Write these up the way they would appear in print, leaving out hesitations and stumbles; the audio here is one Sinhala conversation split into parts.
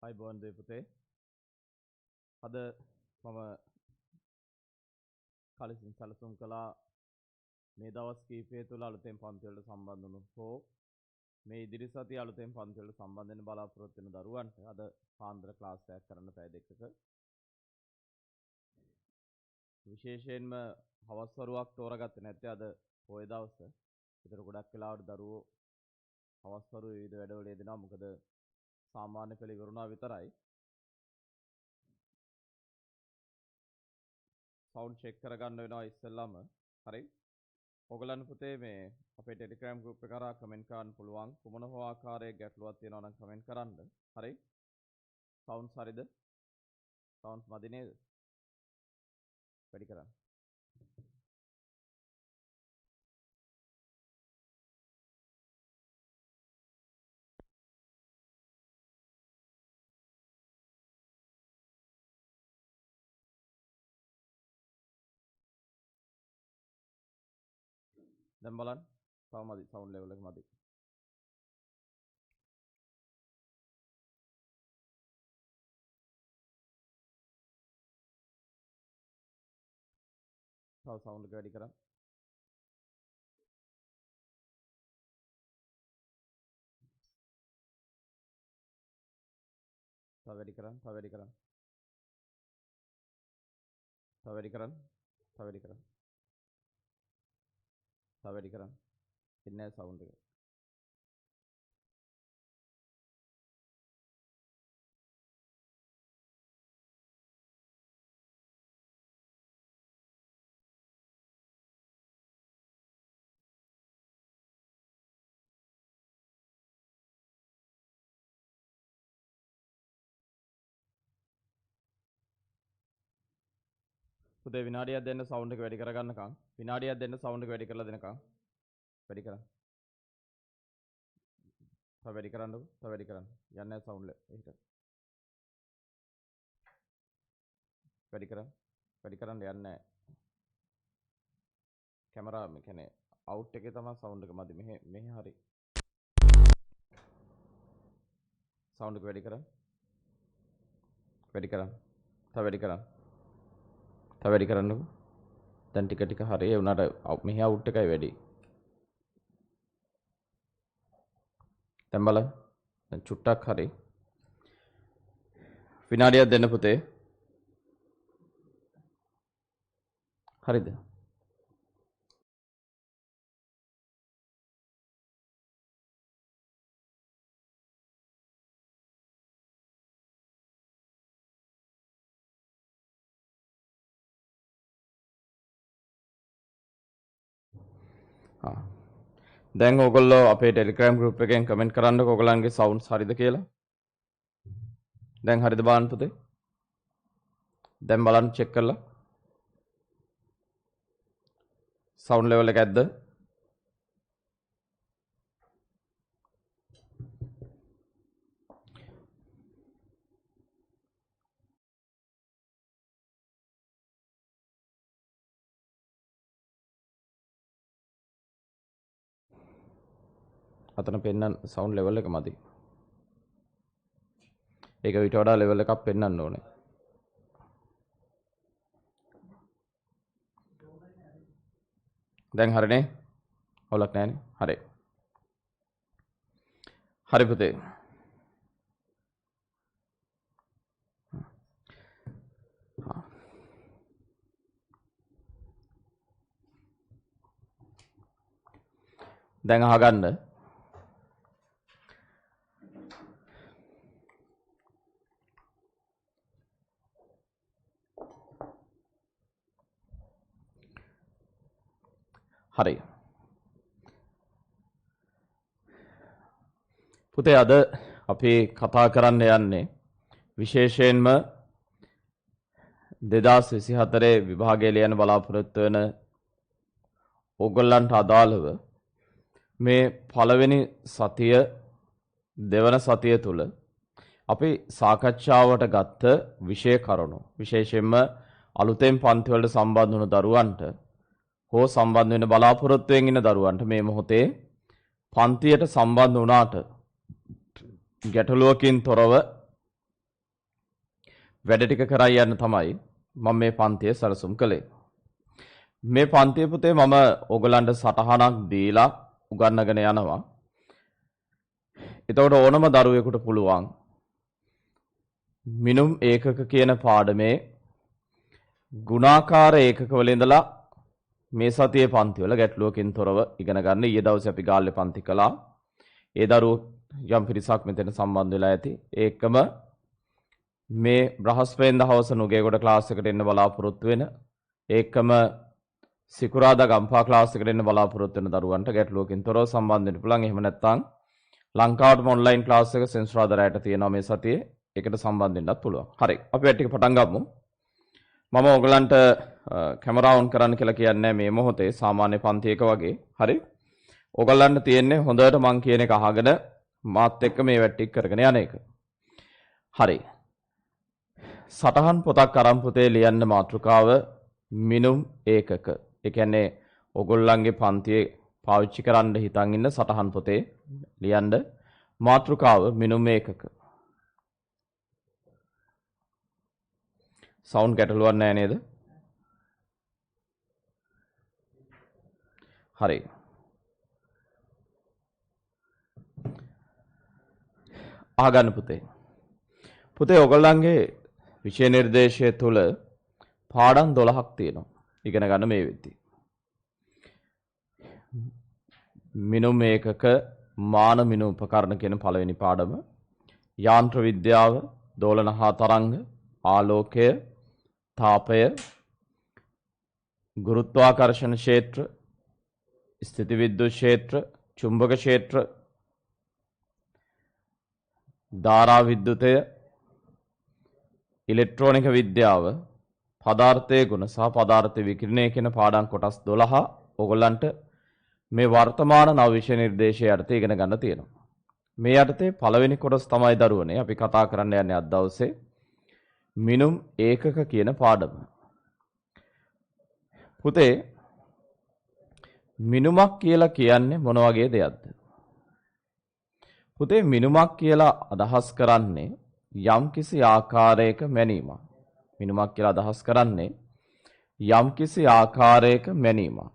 අයිබෝන් දෙපුතේ අද මම කලින් සැලසුම් කළා මේ දවස් කීපය තුළ අලුතෙන් පන්ති වලට සම්බන්ධ වුණු හෝ මේ ඉදිරි සතිය අලුතෙන් පන්ති වලට සම්බන්ධ වෙන බලාපොරොත්තු වෙන දරුවන්ට අද පාන්දර ක්ලාස් එකක් කරන්න පැය දෙකක විශේෂයෙන්ම හවස් වරුවක් තෝරාගත්තේ නැත්තේ අද පොය දවස. ඒතර ගොඩක් වෙලාවට දරුවෝ හවස් වරුවේ විවිධ වැඩවල යෙදෙනවා. මොකද සාමාන්‍ය පෙළ ඉවරුණා විතරයි. සවුන්ඩ් චෙක් කරගන්න වෙනවා ඉස්සෙල්ලාම. හරි. ඔයගලන් පුතේ මේ අපේ ටෙලිග්‍රෑම් ගෲප් එක කරා කමෙන්ට් කරන්න පුළුවන්. කුමන හෝ ආකාරයක ගැටලුවක් තියෙනවා නම් කමෙන්ට් කරන්න. හරි. සවුන්ඩ්ස් හරිද? සවුන්ඩ්ස් මදි නේද? වැඩි කරන්න. දැන් බලන්න. තව මදි සවුන්ඩ් ලෙවල් එක මදි. තව සවුන්ඩ් එක වැඩි කරන්න. තව වැඩි කරන්න. තව වැඩි කරන්න. තව වැඩි කරන්න. තව වැඩි කරන්න. තව වැඩි කරන්න. ඉන්නේ සවුන්ඩ් එක. පුතේ විනාඩියක් දෙන්න සවුන්ඩ් එක වැඩි කරගන්නකම්. විනාඩියක් දෙන්න සවුන්ඩ් එක වැඩි කරලා දෙනකම්. වැඩි කරන්න. තව වැඩි කරන්නකො. තව වැඩි කරන්න. යන්නේ නැහැ සවුන්ඩ් එක. එහෙට. වැඩි කරන්න. වැඩි කරන්න යන්නේ නැහැ. කැමරා මේ කියන්නේ අවුට් එකේ තමයි සවුන්ඩ් එක මදි. මෙහෙ හරි. සවුන්ඩ් එක වැඩි කරන්න. වැඩි කරන්න. තව වැඩි කරන්න. තව වැඩි කරන්නකො. දැන් ටික ටික හරි. ඒ උනාට මෙහි අවුට් එකයි වැඩි. දැන් බලන්න. දැන් චුට්ටක් හරි. විනාඩියක් දෙන්න පුතේ. හරිද? දැන් ඕගොල්ලෝ අපේ ටෙලිග්‍රෑම් ගෲප් එකෙන් කමෙන්ට් කරන්නකො ඔයගලන්ගේ සවුන්ඩ්ස් හරිද කියලා. දැන් හරිද බලන්න පුතේ. දැන් බලන්න චෙක් කරලා. සවුන්ඩ් ලෙවල් එක ඇද්ද? අතන පෙන්නන්න සවුන්ඩ් ලෙවල් එක මදි. ඒක ඊට වඩා ලෙවල් එකක් පෙන්නන්න ඕනේ. දැන් හරිනේ? හොලක් නැහැනේ. හරි. හරි පුතේ. දැන් අහගන්න. හරි. පුතේ අද අපි කතා කරන්න යන්නේ විශේෂයෙන්ම 2024 විභාගයේ ලියන බලාපොරොත්තු වෙන ඕගොල්ලන්ට අදාළව මේ පළවෙනි සතිය දෙවන සතිය තුල අපි සාකච්ඡාවට ගත්ත විෂය කරුණු විශේෂයෙන්ම අලුතෙන් පන්ති වලට සම්බන්ධ වුණු දරුවන්ට හෝ සම්බන්ධ වෙන බලාපොරොත්තු වෙන ඉන්න දරුවන්ට මේ මොහොතේ පන්තියට සම්බන්ධ වුණාට ගැටලුවකින් තොරව වැඩ ටික කරා යන්න තමයි මම මේ පන්තිය සැලසුම් කළේ. මේ පන්තිය පුතේ මම ඔයගලන්ට සටහනක් දීලා උගන්වගෙන යනවා. එතකොට ඕනම දරුවෙකුට පුළුවන් මිනුම් ඒකක කියන පාඩමේ ගුණාකාර ඒකක වල ඉඳලා මේ සතියේ පන්ති වල ගැටලුවකින් තොරව ඉගෙන ගන්න. ඊයේ දවසේ අපි ගාල්ලේ පන්ති කළා. ඒ දරුවෝ යම් පිරිසක් මෙතන සම්බන්ධ වෙලා ඇති. ඒකම මේ බ්‍රහස්පතින්දා හවස නුගේගොඩ ක්ලාස් එකට එන්න බලාපොරොත්තු වෙන ඒකම සිකුරාදා ගම්පා ක්ලාස් එකට එන්න බලාපොරොත්තු වෙන දරුවන්ට ගැටලුවකින් තොරව සම්බන්ධ වෙන්න පුළුවන්. එහෙම නැත්නම් ලංකාවටම ඔන්ලයින් ක්ලාස් එක සෙන්සුරාදා රැයට තියෙනවා මේ සතියේ. ඒකට සම්බන්ධ වෙන්නත් පුළුවන්. හරි. අපි වැඩ ටික පටන් ගමු. මම ඔයගලන්ට කැමරා ඔන් කරන්න කියලා කියන්නේ මේ මොහොතේ සාමාන්‍ය පන්තියක වගේ. හරි. ඔයගලන්ට තියෙන්නේ හොඳට මං කියන එක අහගෙන මාත් එක්ක මේ වැඩ ටික කරගෙන යන එක. හරි. සටහන් පොතක් අරන් පුතේ ලියන්න මාතෘකාව මිනුම් ඒකක. ඒ කියන්නේ ඔයගොල්ලන්ගේ පන්තියේ පාවිච්චි කරන්න හිතන් ඉන්න සටහන් පොතේ ලියන්න මාතෘකාව මිනුම් ඒකක. සවුන්ඩ් ගැටලුවක් නැහැ නේද? හරි. අහගන්න පුතේ. පුතේ ඔයගොල්ලන්ගේ විෂය නිර්දේශය තුල පාඩම් 12ක් තියෙනවා. ඉගෙන ගන්න මේ වෙද්දී. මිනුම් ඒකක මාන මිනුම් උපකරණ කියන පළවෙනි පාඩම, යාන්ත්‍ර විද්‍යාව, දෝලන හා තරංග, ආලෝකය, තාපය, ගුරුත්වාකර්ෂණ ක්ෂේත්‍ර, ස්ථිති විද්‍යුත් ක්ෂේත්‍ර, චුම්බක ක්ෂේත්‍ර, ධාරා විද්‍යුතය, ඉලෙක්ට්‍රෝනික විද්‍යාව, පදාර්ථයේ ගුණ සහ පදාර්ථ විකිරණය කියන පාඩම් කොටස් 12 ඕගොල්ලන්ට මේ වර්තමාන නව විෂය නිර්දේශය යටතේ ඉගෙන ගන්න තියෙනවා. මේ යටතේ පළවෙනි කොටස තමයි දරුවනේ අපි කතා කරන්න යන්නේ අද දවසේ මිනුම් ඒකක කියන පාඩම. පුතේ මිනුමක් කියලා කියන්නේ මොන වගේ දෙයක්ද? පුතේ මිනුමක් කියලා අදහස් කරන්නේ යම්කිසි ආකාරයක මැනීමක්. මිනුමක් කියලා අදහස් කරන්නේ යම්කිසි ආකාරයක මැනීමක්.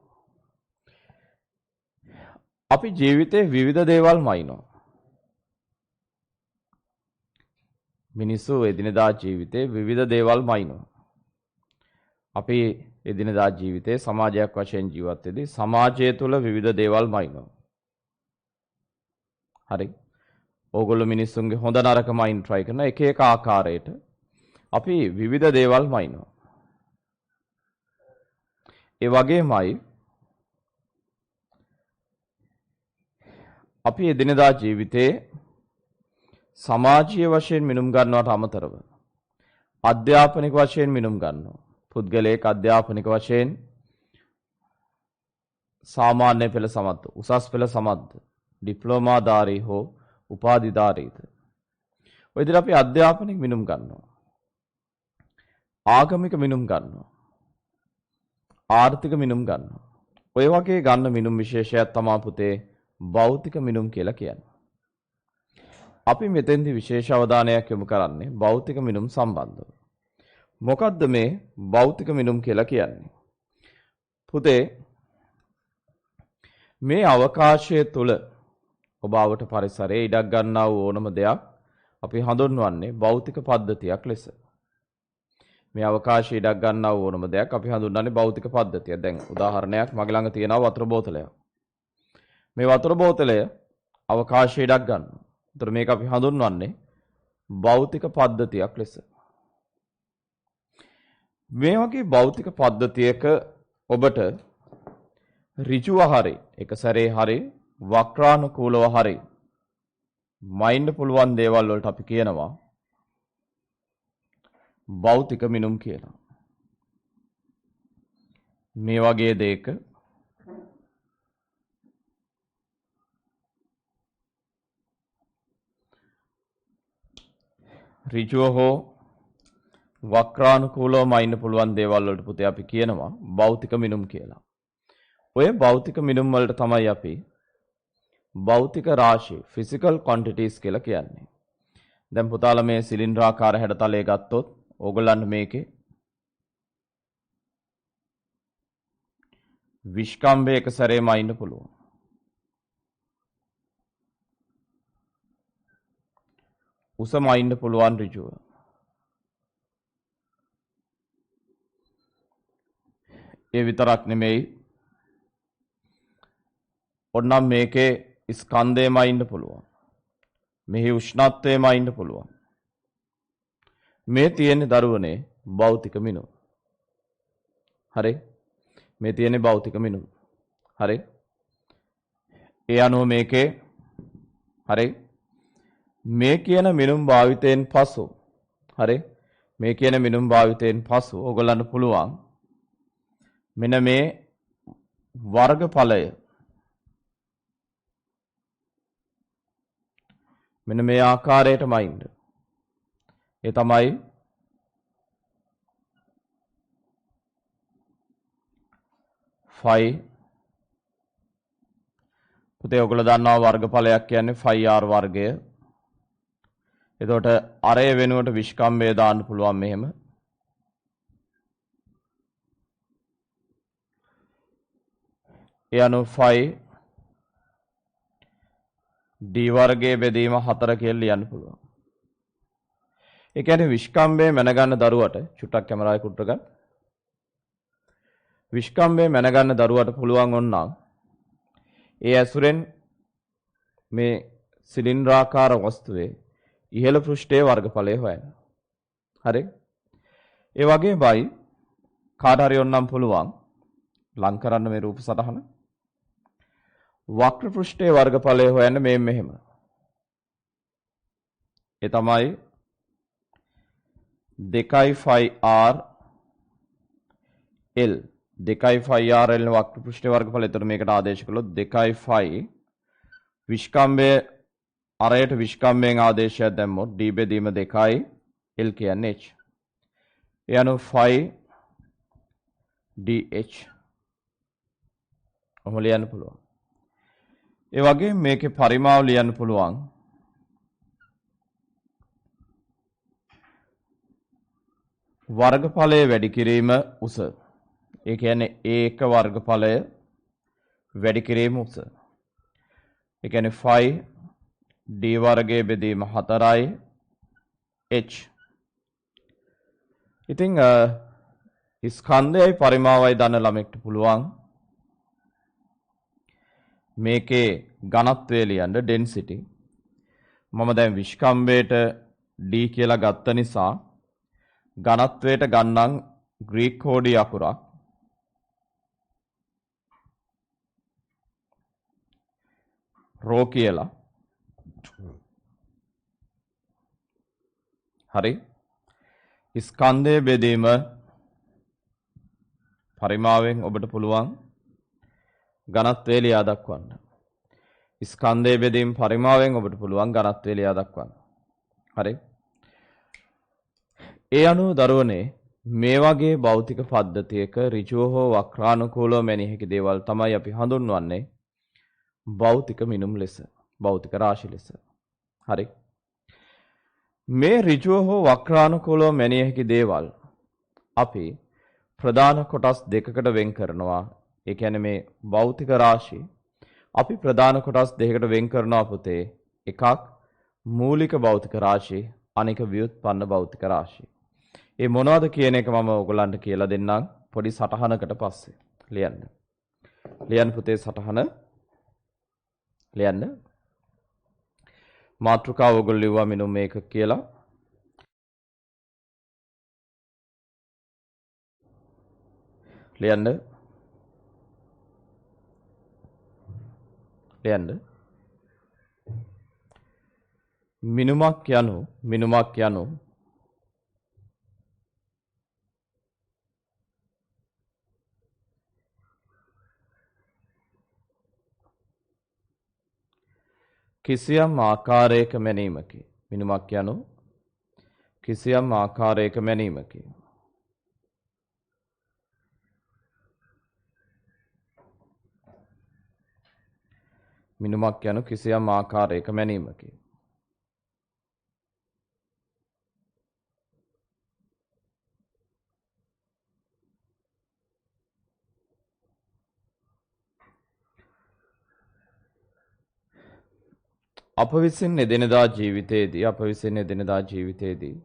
අපි ජීවිතේ විවිධ දේවල් මයින්නවා. මිනිස්සු එදිනෙදා ජීවිතේ විවිධ දේවල් මයින්නවා. අපි එදිනෙදා ජීවිතේ සමාජයක් වශයෙන් ජීවත් වෙදී සමාජය තුළ විවිධ දේවල් මයින්නවා. හරි. ඕගොල්ලෝ මිනිස්සුන්ගේ හොඳ නරක මයින් try කරන එක එක ආකාරයට අපි විවිධ දේවල් මයින්නවා. ඒ වගේමයි අපි එදිනෙදා ජීවිතේ සමාජීය වශයෙන් මිනුම් ගන්නවට අමතරව අධ්‍යාපනික වශයෙන් මිනුම් ගන්නවා. පුද්ගලයෙක් අධ්‍යාපනික වශයෙන් සාමාන්‍ය පෙළ සමත්, උසස් පෙළ සමත්, ඩිප්ලෝමා ධාරී හෝ උපාධිධාරීද. ඔය විදිහට අපි අධ්‍යාපනික මිනුම් ගන්නවා. ආගමික මිනුම් ගන්නවා. ආර්ථික මිනුම් ගන්නවා. ඔය වගේ ගන්න මිනුම් විශේෂයක් තමයි පුතේ භෞතික මිනුම් කියලා කියන්නේ. අපි මෙතෙන්දි විශේෂ අවධානයක් යොමු කරන්නේ භෞතික මිනුම් සම්බන්ධව. මොකද්ද මේ භෞතික මිනුම් කියලා කියන්නේ? පුතේ මේ අවකාශය තුල ඔබ ආවට පරිසරයේ ඉඩක් ගන්නා වූ ඕනම දෙයක් අපි හඳුන්වන්නේ භෞතික පද්ධතියක් ලෙස. මේ අවකාශයේ ඉඩක් ගන්නා වූ ඕනම දෙයක් අපි හඳුන්වන්නේ භෞතික පද්ධතිය. දැන් උදාහරණයක් මගේ ළඟ තියෙනවා වතුර බෝතලයක්. මේ වතුර බෝතලය අවකාශයේ ඉඩක් ගන්නවා. ඒතර මේක අපි හඳුන්වන්නේ භෞතික පද්ධතියක් ලෙස. මේ වගේ භෞතික පද්ධතියක ඔබට ඍජුව හරි එක සැරේ හරි වක්‍රානුකූලව හරි මයින්ඩ් පුළුවන් දේවල් වලට අපි කියනවා භෞතික මිනුම් කියලා. මේ වගේ දෙයක ඍජුව හෝ වක්‍රානුකූලව මයින්ඩ් පුළුවන් දේවල් වලට පුතේ අපි කියනවා භෞතික මිනුම් කියලා. ඔය භෞතික මිනුම් වලට තමයි අපි භෞතික රාශි physical quantities කියලා කියන්නේ. දැන් පුතාලා මේ සිලින්ඩරාකාර හැඩතලය ගත්තොත් ඕගොල්ලන්ට මේකේ විස්කම්බේ එක සැරේම අයින්න පුළුවන්. උසම අයින්න පුළුවන් ඍජුව. ඒ විතරක් නෙමෙයි. ඔන්නම් මේකේ ස්කන්ධයම අයින්න පුළුවන්. මෙහි උෂ්ණත්වයම අයින්න පුළුවන්. මේ තියෙන දරුවනේ භෞතික මිනුම්. හරි? මේ තියෙන භෞතික මිනුම්. හරි? ඒ අනුව මේකේ හරි? මේ කියන මිනුම් භාවිතයෙන් පසු හරි? මේ කියන මිනුම් භාවිතයෙන් පසු ඔයගොල්ලන්ට පුළුවන් මෙන්න මේ වර්ගඵලය මෙන්න මේ ආකාරයටම අයින්න. ඒ තමයි phi පුතේ ඔයගොල්ලෝ දන්නවා වර්ගඵලයක් කියන්නේ phi r වර්ගය. එතකොට අරය වෙනුවට විස්කම්භය දාන්න පුළුවන් මෙහෙම. ඒ අනුව phi d වර්ගයේ බෙදීම 4 කියලා ලියන්න පුළුවන්. ඒ කියන්නේ විස්කම්භය මැනගන්න දරුවට චුට්ටක් කැමරාවේ කුට්ට ගන්න. විස්කම්භය මැනගන්න දරුවට පුළුවන් වුණනම් ඒ ඇසුරෙන් මේ සිලින්ඩ්‍රාකාර වස්තුවේ ඉහළ පෘෂ්ඨයේ වර්ගඵලය හොයන්න. හරි? ඒ වගේමයි කාට හරි ඕනනම් පුළුවන් ලං කරන්න මේ රූප සටහන. වක්‍ර පෘෂ්ඨයේ වර්ගඵලය හොයන්න මේ මෙහෙම. ඒ තමයි 2 phi r l 2 phi r l වක්‍ර පෘෂ්ඨයේ වර්ගඵලය. එතකොට මේකට ආදේශ කළොත් 2 phi විස්කම්භය අරයට විස්කම්භයෙන් ආදේශයක් දැම්මොත් d බෙදීම 2යි l කියන්නේ h. ඒ අනුව phi dh ඔහොම ලියන්න පුළුවන්. ඒ වගේ මේකේ පරිමාව ලියන්න පුළුවන්. වර්ගඵලය වැඩි කිරීම උස. ඒ කියන්නේ ඒක වර්ගඵලය වැඩි කිරීම උස. ඒ කියන්නේ phi d වර්ගයේ බෙදීම 4යි h. ඉතින් ස්කන්ධයයි පරිමාවයි දන්න ළමෙක්ට පුළුවන් මේකේ ඝනත්වය ලියන්න density. මම දැන් විස්කම්භයට d කියලා ගත්ත නිසා ඝනත්වයට ගන්නම් ග්‍රීක කෝඩි අකුරක්. රෝ කියලා. හරි? ස්කන්ධයේ බෙදීම පරිමාවෙන් ඔබට පුළුවන් ඝනත්වය ලියා දක්වන්න. ස්කන්ධයේ බෙදීම පරිමාවෙන් ඔබට පුළුවන් ඝනත්වය ලියා දක්වන්න. හරි? ඒ අනුව දරුවනේ මේ වගේ භෞතික පද්ධතියක ඍජුව හෝ වක්‍රානුකූලව මෙනෙහි හැකි දේවල් තමයි අපි හඳුන්වන්නේ භෞතික මිනුම් ලෙස, භෞතික රාශි ලෙස. හරි? මේ ඍජුව හෝ වක්‍රානුකූලව මෙනෙහි හැකි දේවල් අපි ප්‍රධාන කොටස් දෙකකට වෙන් කරනවා. ඒ කියන්නේ මේ භෞතික රාශි අපි ප්‍රධාන කොටස් දෙකකට වෙන් කරනවා පුතේ. එකක් මූලික භෞතික රාශි, අනික ව්‍යුත්පන්න භෞතික රාශි. ඒ මොනවද කියන එක මම ඔයගලන්ට කියලා දෙන්නම් පොඩි සටහනකට පස්සේ. ලියන්න. ලියන්න පුතේ සටහන. ලියන්න. මාතෘකාව ඔයගොල්ලෝ ලිව්වා මිනුම් මේක කියලා. ලියන්න. ලියන්න. මිනුමක් යනු කිසියම් ආකාරයක මැනීමකි. මිනුමක් යනු කිසියම් ආකාරයක මැනීමකි. මිනුමක් යනු කිසියම් ආකාරයක මැනීමකි. අප විසින් එදිනෙදා ජීවිතයේදී අප විසින් එදිනෙදා ජීවිතයේදී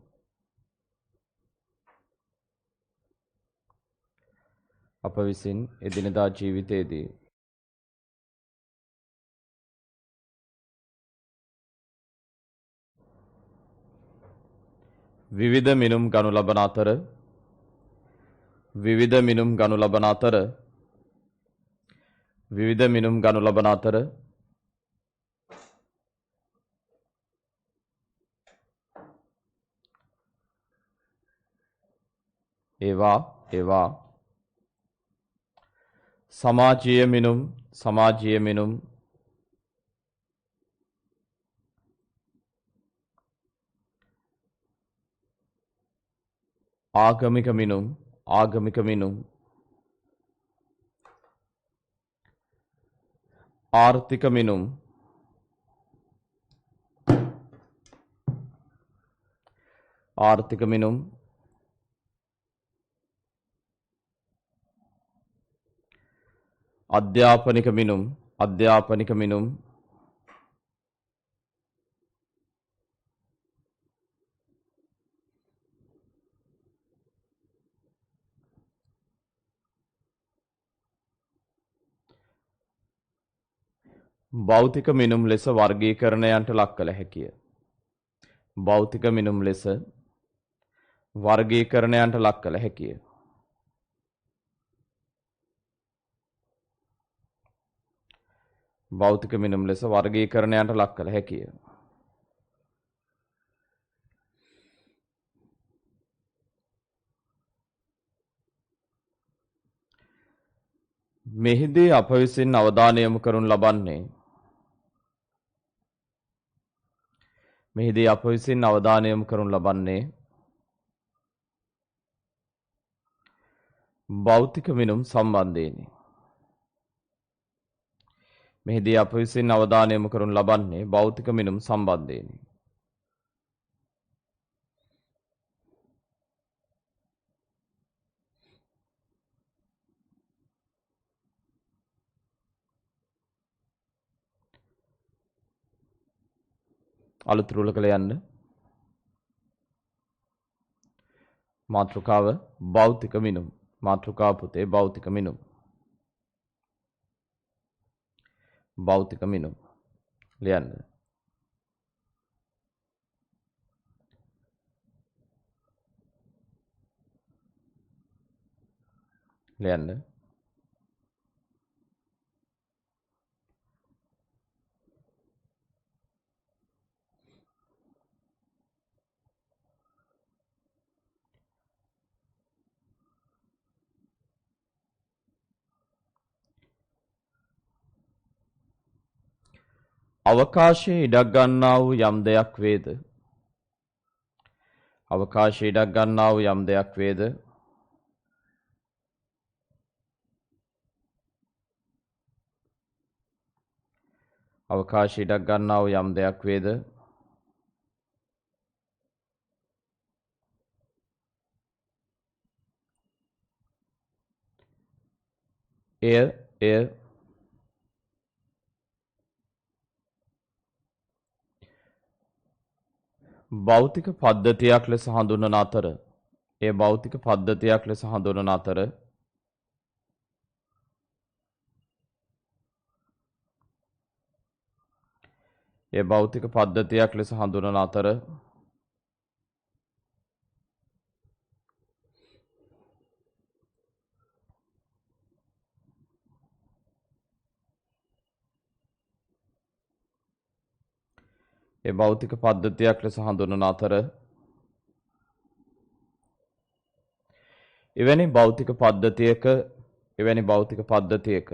අප විසින් එදිනෙදා ජීවිතයේදී විවිධ මිනුම් ගනු ලබන අතර විවිධ මිනුම් ගනු ලබන අතර විවිධ මිනුම් ගනු ලබන අතර ඒවා සමාජීය මිනුම් ආගමික මිනුම් ආර්ථික මිනුම් අධ්‍යාපනික මිනුම් භෞතික මිනුම් ලෙස වර්ගීකරණයන්ට ලක් කළ හැකිය. භෞතික මිනුම් ලෙස වර්ගීකරණයන්ට ලක් කළ හැකිය. භෞතික මිනුම් ලෙස වර්ගීකරණයන්ට ලක් කළ හැකිය. මෙහිදී අප විසින් අවධානය යොමු කරනු ලබන්නේ භෞතික මිනුම් සම්බන්ධයෙනි. මෙහිදී අප විසින් අවධානය යොමු කරනු ලබන්නේ භෞතික මිනුම් සම්බන්ධයෙනි. අලුත් රුලකල යන්න. මාතෘකාව භෞතික මිනුම්. මාතෘකාව පුතේ භෞතික මිනුම්. භෞතික මිනුම් ලියන්න. අවකාශයේ ඉඩක් ගන්නා වූ යම් දෙයක් වේද? අවකාශයේ ඉඩක් ගන්නා වූ යම් දෙයක් වේද? අවකාශයේ ඉඩක් ගන්නා වූ යම් දෙයක් වේද? එය භෞතික පද්ධතියක් ලෙස හඳුන්වන අතර භෞතික පද්ධතියක් ලෙස හඳුන්වන අතර භෞතික පද්ධතියක් ලෙස හඳුන්වන අතර භෞතික පද්ධතියක් ලෙස හඳුන්වන අතර එවැනි භෞතික පද්ධතියක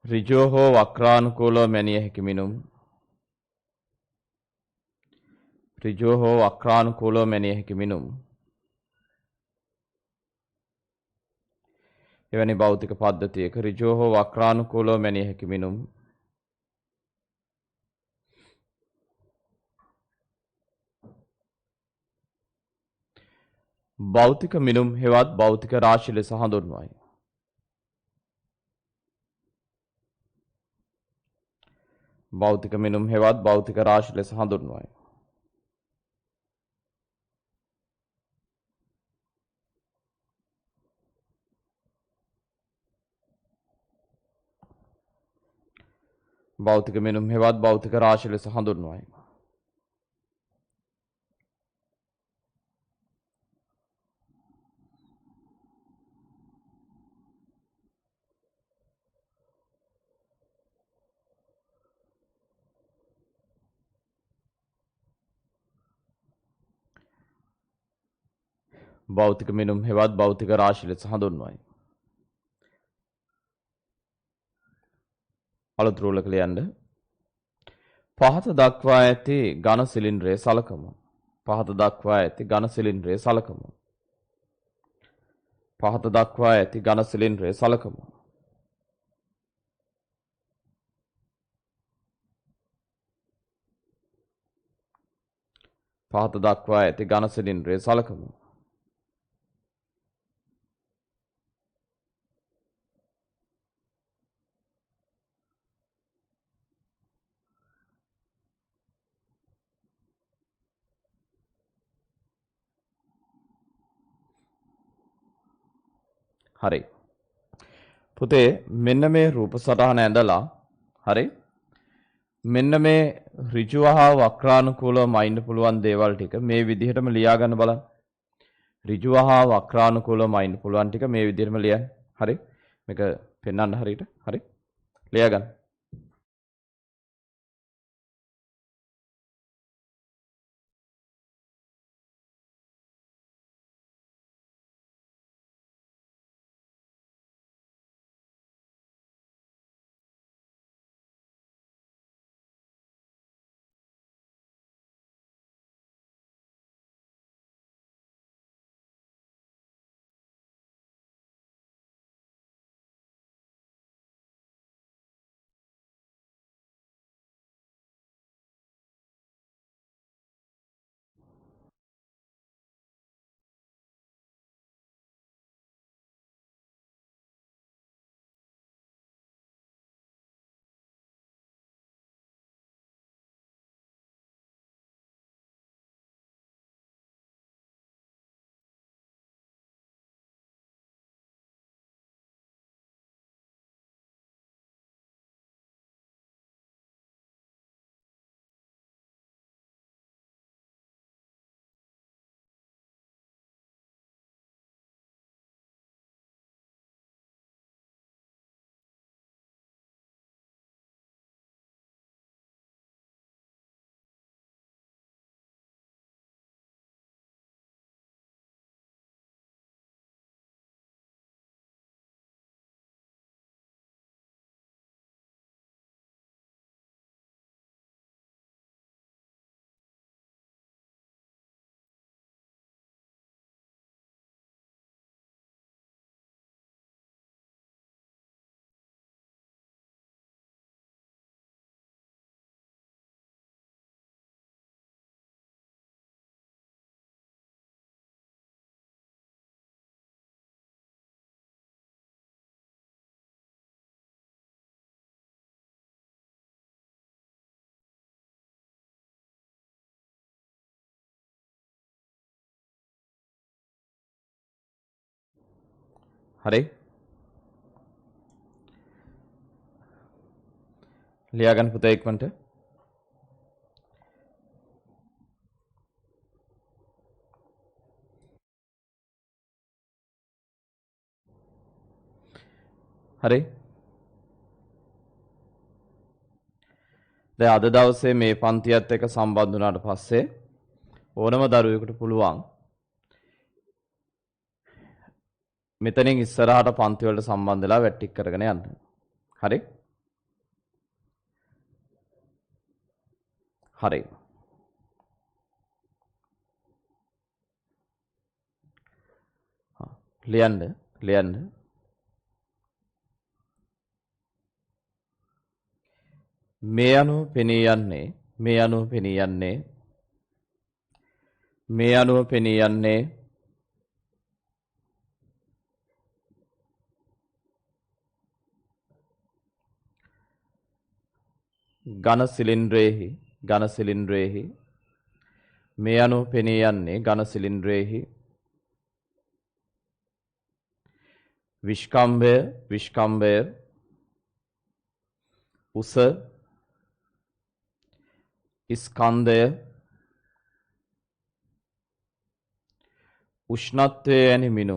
ඍජුව හෝ වක්‍රානුකූලව මැනිය හැකි මිනුම් එවැනි භෞතික පද්ධතියක ඍජුව හෝ වක්‍රානුකූලව මැනිය හැකි මිනුම් භෞතික මිනුම් හෙවත් භෞතික රාශිය ලෙස හඳුන්වයි. භෞතික මිනුම් හෙවත් භෞතික රාශිය ලෙස හඳුන්වයි. භෞතික මිනුම් හෙවත් භෞතික රාශිය ලෙස හඳුන්වයි. භෞතික මිනුම් හෙවත් භෞතික රාශිය ලෙස හඳුන්වයි. අලුත් රූලක ලියන්න. පහත දක්වා ඇති ඝන සිලින්ඩරයේ සලකමු. පහත දක්වා ඇති ඝන සිලින්ඩරයේ සලකමු. පහත දක්වා ඇති ඝන සිලින්ඩරයේ සලකමු. පහත දක්වා ඇති ඝන සිලින්ඩරයේ සලකමු. හරි. පුතේ මෙන්න මේ රූප සටහන ඇඳලා හරි මෙන්න මේ ඍජුව හා වක්‍රානුකූලවම අයින්න පුළුවන් දේවල් ටික මේ විදිහටම ලියා ගන්න බලන්න. ඍජුව හා වක්‍රානුකූලවම අයින්න පුළුවන් ටික මේ විදිහටම ලියන්න. හරි. මේක පෙන්වන්න හරියට. හරි. ලියා ගන්න. හරි. ලියා ගන්න පුතේ ඉක්මනට. හරි. දැන් අද දවසේ මේ පන්තියත් එක්ක සම්බන්ධ වුණාට පස්සේ ඕනම දරුවෙකුට පුළුවන් මෙතනින් ඉස්සරහට පන්ති වලට සම්බන්ධ වෙලා වැට්ටික් කරගෙන යන්න. හරි? හරි. ලියන්න. මේ අනුව පෙනී යන්නේ ඝන සිලින්ඩරයේහි මේ අනුව පෙනී යන්නේ ඝන සිලින්ඩරයේහි විස්කම්භය උස ස්කන්ධය උෂ්ණත්වය වැනි මිනුම්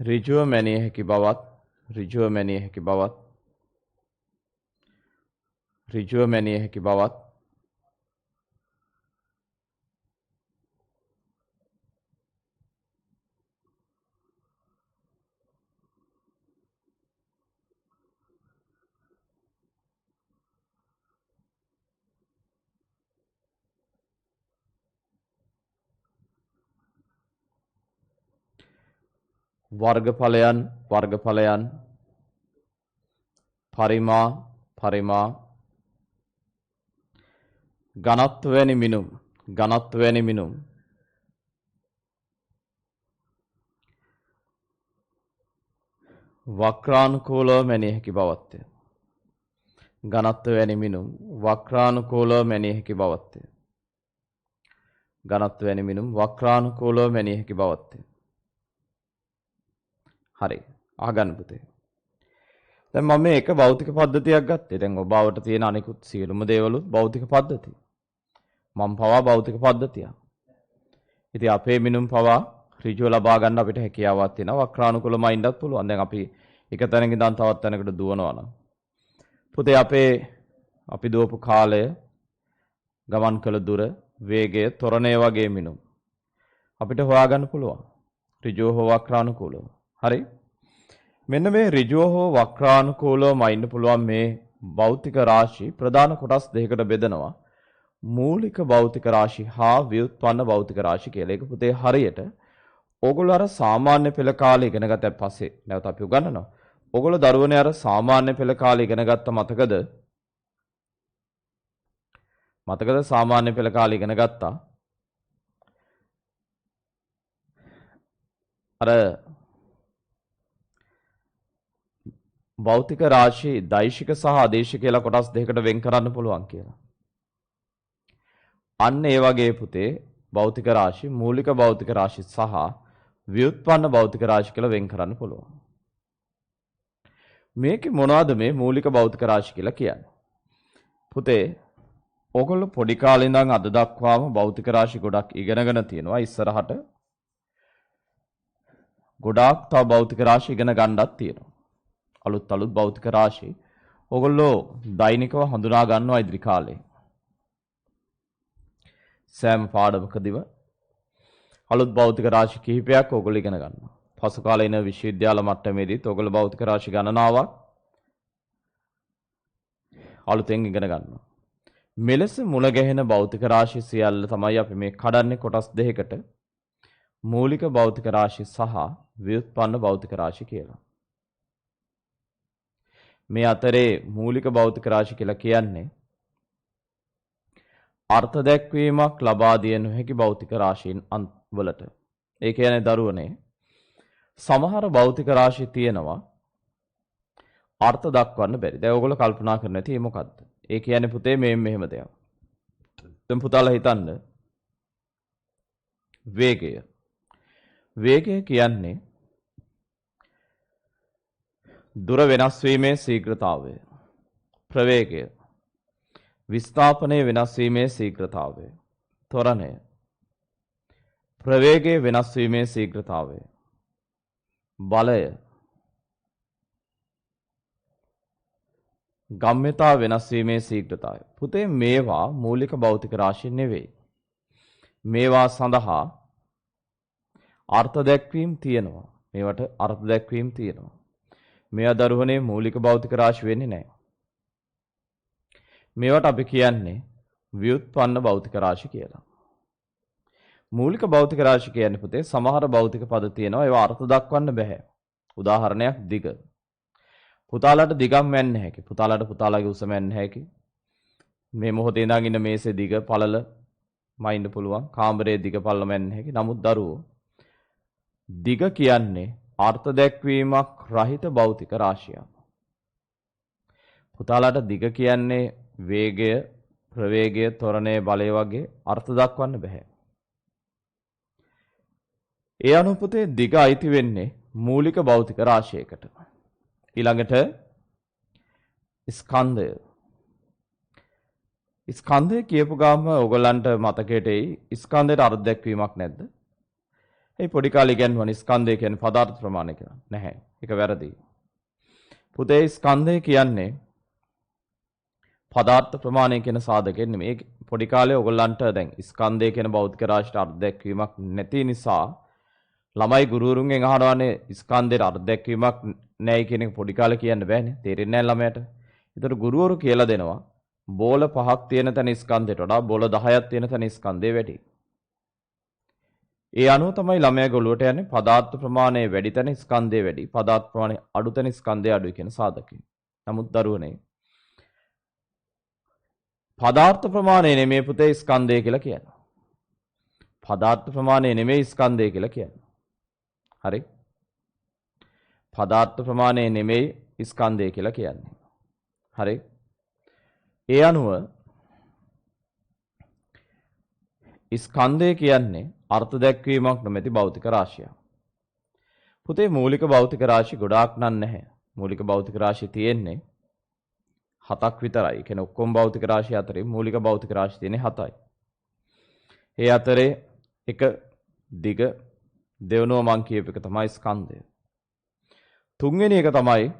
ඍජුව මැනිය හැකි බවත් වර්ගඵලයන් පරිමා ඝනත්ව වැනි මිනුම් වක්‍රානුකූලව මැනිය හැකි බවත්ය. ඝනත්ව වැනි මිනුම් වක්‍රානුකූලව මැනිය හැකි බවත්ය. හරි. අහගන්න පුතේ. දැන් මම මේ එක භෞතික පද්ධතියක් ගත්තේ. දැන් ඔබ අවට තියෙන අනිකුත් සියලුම දේවල් භෞතික පද්ධති. මම පවා භෞතික පද්ධතියක්. ඉතින් අපේ මිනුම් පවා ඍජුව ලබා ගන්න අපිට හැකියාවක් තියෙනවා. වක්‍රානුකූලව ඉන්නත් පුළුවන්. දැන් අපි එක තැනක ඉඳන් තවත් තැනකට දුවනවා නම් පුතේ අපි දුවපු කාලය, ගමන් කළ දුර, වේගය, ත්වරණය වගේ මිනුම් අපිට හොයාගන්න පුළුවන්. ඍජුව හෝ වක්‍රානුකූලව. හරි. මෙන්න මේ ඍජුව හෝ වක්‍රානුකූලවම ඉන්න පුළුවන් මේ භෞතික රාශි ප්‍රධාන කොටස් දෙකකට බෙදනවා. මූලික භෞතික රාශි හා ව්‍යුත්පන්න භෞතික රාශි කියලා. ඒක පුතේ හරියට ඕගොල්ලෝ අර සාමාන්‍ය පෙළ කාලේ ඉගෙන ගත්තන් පස්සේ නැවත අපි උගන්වනවා. ඕගොල්ලෝ දරුවනේ අර සාමාන්‍ය පෙළ කාලේ ඉගෙන ගත්ත මතකද? සාමාන්‍ය පෙළ කාලේ ඉගෙන ගත්තා. අර භෞතික රාශි දෛශික සහ අදේශික කියලා කොටස් දෙකකට වෙන් කරන්න පුළුවන් කියලා. අන්න ඒ වගේ පුතේ භෞතික රාශි මූලික භෞතික රාශි සහ ව්‍යුත්පන්න භෞතික රාශි කියලා වෙන් කරන්න පුළුවන්. මේකේ මොනවද මේ මූලික භෞතික රාශි කියලා කියන්නේ? පුතේ ඕගොල්ලෝ පොඩි කාලේ ඉඳන් අද දක්වාම භෞතික රාශි ගොඩක් ඉගෙනගෙන තියෙනවා. ඉස්සරහට ගොඩාක් තව භෞතික රාශි ඉගෙන ගන්නත් තියෙනවා. අලුත් භෞතික රාශි ඕගොල්ලෝ දෛනිකව හඳුනා ගන්නවා ඉදිරි කාලේ. සෑම පාඩමකදීම අලුත් භෞතික රාශි කිහිපයක් ඕගොල්ලෝ ඉගෙන ගන්නවා. පසු කාලේ ඉන විශ්වවිද්‍යාල මට්ටමේදීත් ඕගොල්ලෝ භෞතික රාශි ගණනාවක් අලුතෙන් ඉගෙන ගන්නවා. මෙලෙස මුල ගැහෙන භෞතික රාශි සියල්ල තමයි අපි මේ කඩන්නේ කොටස් දෙකකට. මූලික භෞතික රාශි සහ ව්‍යුත්පන්න භෞතික රාශි කියලා. මේ අතරේ මූලික භෞතික රාශි කියලා කියන්නේ අර්ථ දැක්වීමක් ලබා දිය නොහැකි භෞතික රාශීන් වලට. ඒ කියන්නේ දරුවනේ සමහර භෞතික රාශි තියෙනවා අර්ථ දක්වන්න බැරි. දැන් ඔයගොල්ලෝ කල්පනා කරන ඇති මේ මොකද්ද? ඒ කියන්නේ පුතේ මෙහෙම දෙයක්. දැන් පුතාලා හිතන්න වේගය. වේගය කියන්නේ දුර වෙනස් වීමේ ශීඝ්‍රතාවය. ප්‍රවේගය විස්ථාපනයේ වෙනස් වීමේ ශීඝ්‍රතාවය. ත්වරණය ප්‍රවේගයේ වෙනස් වීමේ ශීඝ්‍රතාවය. බලය ගම්‍යතා වෙනස් වීමේ ශීඝ්‍රතාවය. පුතේ මේවා මූලික භෞතික රාශි නෙවෙයි. මේවා සඳහා අර්ථ දැක්වීම තියෙනවා. මේවට අර්ථ දැක්වීම තියෙනවා. මේවා දරුවනේ මූලික භෞතික රාශි වෙන්නේ නැහැ. මේවට අපි කියන්නේ ව්‍යුත්පන්න භෞතික රාශි කියලා. මූලික භෞතික රාශි කියන්නේ පුතේ සමහර භෞතික පද තියෙනවා ඒවා අර්ථ දක්වන්න බෑ. උදාහරණයක් දිග. පුතාලට දිගක් මැන්න හැකි. පුතාලට පුතාලගේ උස මැන්න හැකි. මේ මොහොතේ ඉඳන් ඉන්න මේසේ දිග පළල මයින්න පුළුවන්. කාමරයේ දිග පළල මැන්න හැකි. නමුත් දරුවෝ දිග කියන්නේ අර්ථ දැක්වීමක් රහිත භෞතික රාශියක්. පුතාලාට දිග කියන්නේ වේගය, ප්‍රවේගය, ත්වරණය, බලය වගේ අර්ථ දක්වන්න බෑ. ඒ අනුව පුතේ දිග අයිති වෙන්නේ මූලික භෞතික රාශියකට. ඊළඟට ස්කන්ධය. ස්කන්ධය කියපු ගාම ඔයගලන්ට මතකයට එයි ස්කන්ධයට අර්ථ දැක්වීමක් නැද්ද? ඒ පොඩි කාලේ ඉගෙනුවා ස්කන්ධය කියන්නේ පදාර්ථ ප්‍රමාණය කියලා. නැහැ. ඒක වැරදි. පුතේ ස්කන්ධය කියන්නේ පදාර්ථ ප්‍රමාණය කියන සාධකෙ නෙමෙයි. පොඩි කාලේ ඔයගලන්ට දැන් ස්කන්ධය කියන භෞතික රාශියට අර්ථ දැක්වීමක් නැති නිසා ළමයි ගුරුවරුන්ගෙන් අහනවානේ ස්කන්ධයට අර්ථ දැක්වීමක් නැයි කියන එක පොඩි කාලේ කියන්න බෑනේ. තේරෙන්නේ නැහැ ළමයට. ඒතර ගුරුවරු කියලා දෙනවා බෝල 5ක් තියෙන තැන ස්කන්ධයට වඩා බෝල 10ක් තියෙන තැන ස්කන්ධය වැඩි. ඒ අනුව තමයි ළමයා ගොළුවට යන්නේ පදාර්ථ ප්‍රමාණය වැඩි තැන ස්කන්ධය වැඩි. පදාර්ථ ප්‍රමාණය අඩු තැන ස්කන්ධය අඩුයි කියන සාධකය. නමුත් දරුවනේ පදාර්ථ ප්‍රමාණය නෙමෙයි පුතේ ස්කන්ධය කියලා කියන්නේ. පදාර්ථ ප්‍රමාණය නෙමෙයි ස්කන්ධය කියලා කියන්නේ. හරි? පදාර්ථ ප්‍රමාණය නෙමෙයි ස්කන්ධය කියලා කියන්නේ. හරි? ඒ අනුව ස්කන්ධය කියන්නේ අර්ථ දැක්වීමක් නොමැති භෞතික රාශියක්. පුතේ මූලික භෞතික රාශි ගොඩාක් නැහැ. මූලික භෞතික රාශි තියෙන්නේ 7ක් විතරයි. ඒ කියන්නේ ඔක්කොම භෞතික රාශි අතරේ මූලික භෞතික රාශි තියෙන්නේ 7යි. ඒ අතරේ එක දිග දෙවනුව මං කියපු එක තමයි ස්කන්ධය. තුන්වෙනි එක තමයි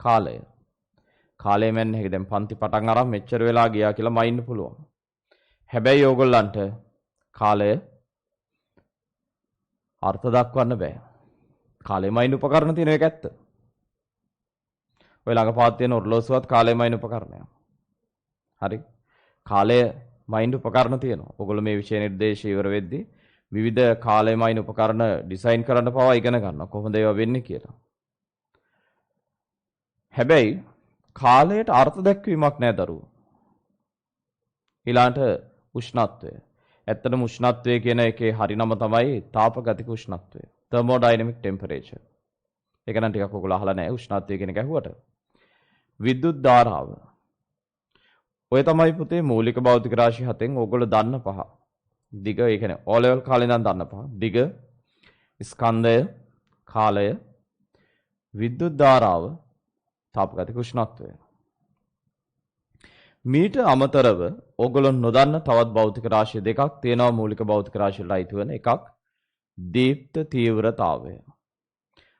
කාලය. කාලය මැන්න එක දැන් පන්ති පටන් අරන් මෙච්චර වෙලා ගියා කියලා මයින්න පුළුවන්. හැබැයි ඕගොල්ලන්ට කාලය අර්ථ දක්වන්න බෑ. කාලය මයින්න උපකරණ තියෙන එක ඇත්ත. ඔය ළඟ පාත් තියෙන ඔර්ලෝසුවත් කාලය මයින්න උපකරණයක්. හරි? කාලය මයින්න උපකරණ තියෙනවා. ඔයගොල්ලෝ මේ විෂය නිර්දේශය ඉවර වෙද්දී විවිධ කාලය මයින්න උපකරණ ඩිසයින් කරන්න පවා ඉගෙන ගන්නවා. කොහොමද ඒවා වෙන්නේ කියලා. හැබැයි කාලයට අර්ථ දැක්වීමක් නැහැ දරුවෝ. ඊළාට උෂ්ණත්වය. ඇත්තටම උෂ්ණත්වය කියන එකේ හරි නම තමයි තාපගතික උෂ්ණත්වය. thermodynamic temperature. ඒක නම් ටිකක් ඔයගොල්ලෝ අහලා නැහැ උෂ්ණත්වය කියන එක ඇහුවට. විද්‍යුත් ධාරාව. ඔය තමයි පුතේ මූලික භෞතික රාශි 7න් ඔයගොල්ලෝ දන්න පහ. දිග ඒ කියන්නේ O level කාලේ ඉඳන් දන්න පහ. දිග, ස්කන්ධය, කාලය, විද්‍යුත් ධාරාව, තාපගතික උෂ්ණත්වය. මීට අමතරව ඔයගොල්ලෝ නොදන්න තවත් භෞතික රාශි දෙකක් තියෙනවා මූලික භෞතික රාශියට අයිති වෙන එකක් දීප්ත තීව්‍රතාවය.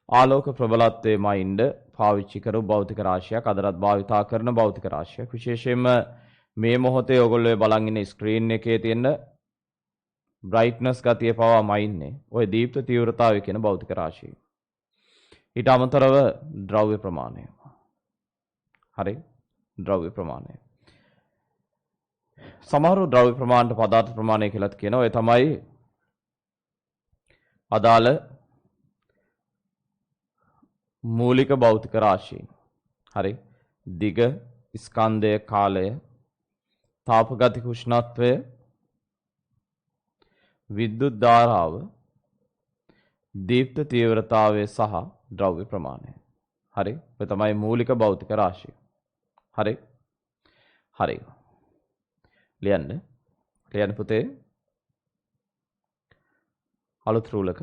ආලෝක ප්‍රබලත්වයේ මයින්ඩ පාවිච්චි කරපු භෞතික රාශියක් අදටත් භාවිතා කරන භෞතික රාශියක්. විශේෂයෙන්ම මේ මොහොතේ ඔයගොල්ලෝ බලන් ඉන්න ස්ක්‍රීන් එකේ තියෙන බ්‍රයිට්නස් ගතිය පවා මයින්නේ ওই දීප්ත තීව්‍රතාවය කියන භෞතික රාශිය. ඊට අමතරව ද්‍රව්‍ය ප්‍රමාණය. හරි? ද්‍රව්‍ය ප්‍රමාණය. සමහරව ද්‍රව්‍ය ප්‍රමාණයට පදාර්ථ ප්‍රමාණය කියලාත් කියනවා. ඒ තමයි අදාළ මූලික භෞතික රාශීන්. හරි? දිග, ස්කන්ධය, කාලය, තාපගතික උෂ්ණත්වය, විද්‍යුත් ධාරාව, දීප්ත තීව්‍රතාවය සහ ද්‍රව්‍ය ප්‍රමාණය. හරි? ඔය තමයි මූලික භෞතික රාශිය. හරි? හරි. ලියන්න. ලියන්න පුතේ. අලුත් රූලක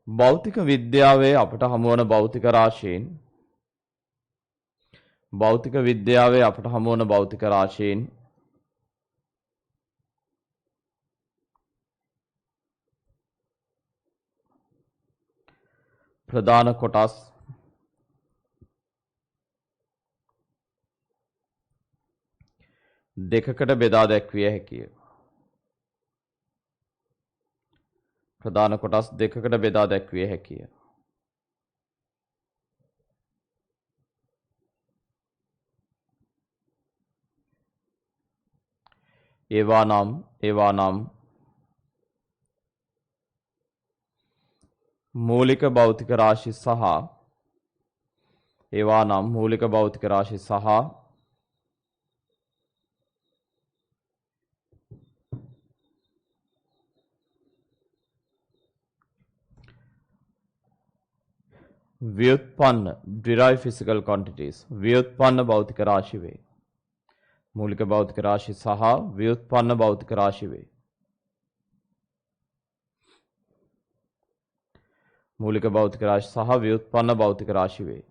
භෞතික විද්‍යාවේ අපට හමු වන භෞතික රාශීන් ප්‍රධාන කොටස් දෙකකට බෙදා දැක්විය හැකිය. ප්‍රධාන කොටස් දෙකකට බෙදා දැක්විය හැකිය. ඒවා නම් මූලික භෞතික රාශි සහ ව්‍යුත්පන්න derived physical quantities ව්‍යුත්පන්න භෞතික රාශි වේ. මූලික භෞතික රාශි සහ ව්‍යුත්පන්න භෞතික රාශි වේ. මූලික භෞතික රාශි සහ ව්‍යුත්පන්න භෞතික රාශි වේ.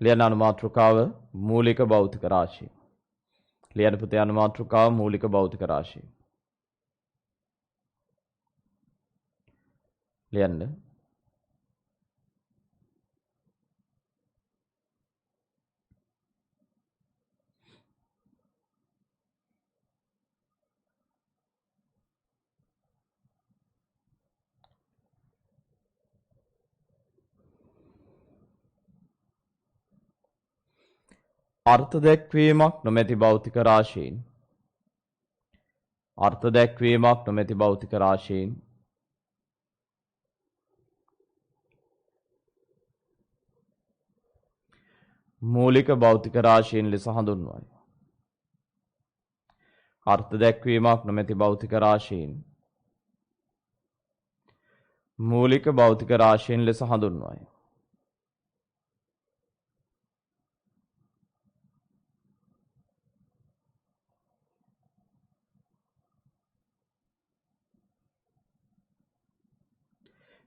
ලියන අනුමාතෘකාව මූලික භෞතික රාශි. ලියන පුතේ අනුමාතෘකාව මූලික භෞතික රාශි. ලියන්න. අර්ථ දැක්වීමක් නොමැති භෞතික රාශීන් අර්ථ දැක්වීමක් නොමැති භෞතික රාශීන් මූලික භෞතික රාශීන් ලෙස හඳුන්වයි. අර්ථ දැක්වීමක් නොමැති භෞතික රාශීන් මූලික භෞතික රාශීන් ලෙස හඳුන්වයි.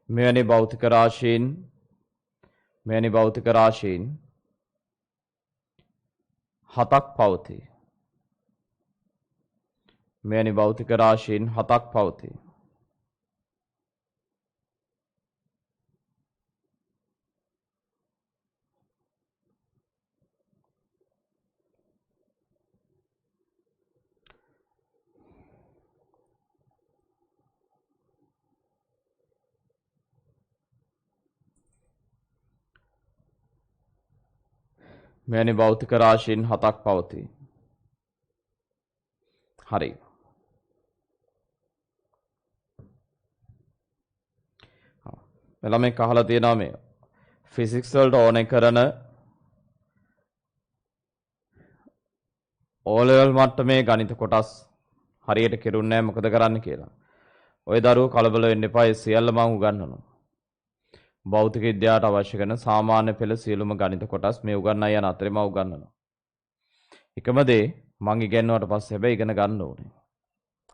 මෙවැනි භෞතික රාශීන් හතක් පවතී. මෙවැනි භෞතික රාශීන් හතක් පවතී. මෙවැනි භෞතික රාශීන් හතක් පවතී. හරි. ළමෙක් අහලා තියෙනවා මේ ෆිසික්ස් වලට ඕනේ කරන O level මට්ටමේ ගණිත කොටස් හරියට කෙරුන්නේ නැහැ මොකද කරන්න කියලා. ඔය දරුවෝ කලබල වෙන්න එපා. ඒ සියල්ල මම උගන්වනවා. භෞතික විද්‍යාවට අවශ්‍ය කරන සාමාන්‍ය පෙළ සියලුම ගණිත කොටස් මේ උගන්වන යන අතරේ මම උගන්වනවා. එකම දේ මම ඉගෙනුවාට පස්සේ හැබැයි ඉගෙන ගන්න ඕනේ.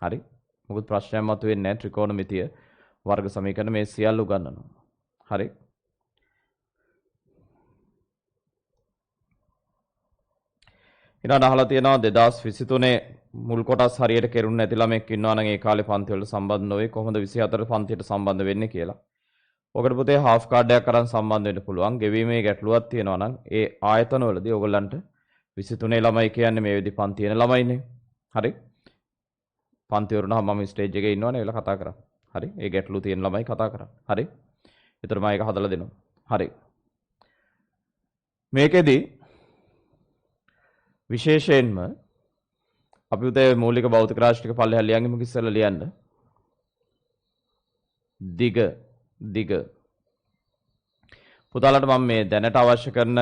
හරි? මොකද ප්‍රශ්නයක් මතුවෙන්නේ නැහැ. ත්‍රිකෝණමිතිය වර්ග සමීකරණ මේ සියල්ල උගන්වනවා. හරි? ඊළඟ අහලා තියෙනවා 2023 මුල් කොටස් හරියට කෙරුන්නේ නැති ළමෙක් ඉන්නවා නම් ඒ කාලේ පන්ති වලට සම්බන්ධ නොවේ කොහොමද 24 පන්තියට සම්බන්ධ වෙන්නේ කියලා. ඔකට පුතේ හාෆ් කාඩ් එකක් අරන් සම්බන්ධ වෙන්න පුළුවන්. ගෙවීමේ ගැටලුවක් තියෙනවා නම් ඒ ආයතනවලදී ඔයගොල්ලන්ට 23 ළමයි කියන්නේ මේ විදි පන්ති තියෙන ළමයිනේ. හරි? පන්ති වරුණාම මම ස්ටේජ් එකේ ඉන්නවනේ ඒලා කතා කරා. හරි? ඒ ගැටලු තියෙන ළමයි කතා කරා. හරි? ඒතර මම ඒක හදලා දෙනවා. හරි. මේකෙදි විශේෂයෙන්ම අපි උදේ මූලික භෞතික රාශි ටික පල්ලෙහා ලියන් ඉමු ඉස්සෙල්ලා ලියන්න. දිග පුතාලට මම මේ දැනට අවශ්‍ය කරන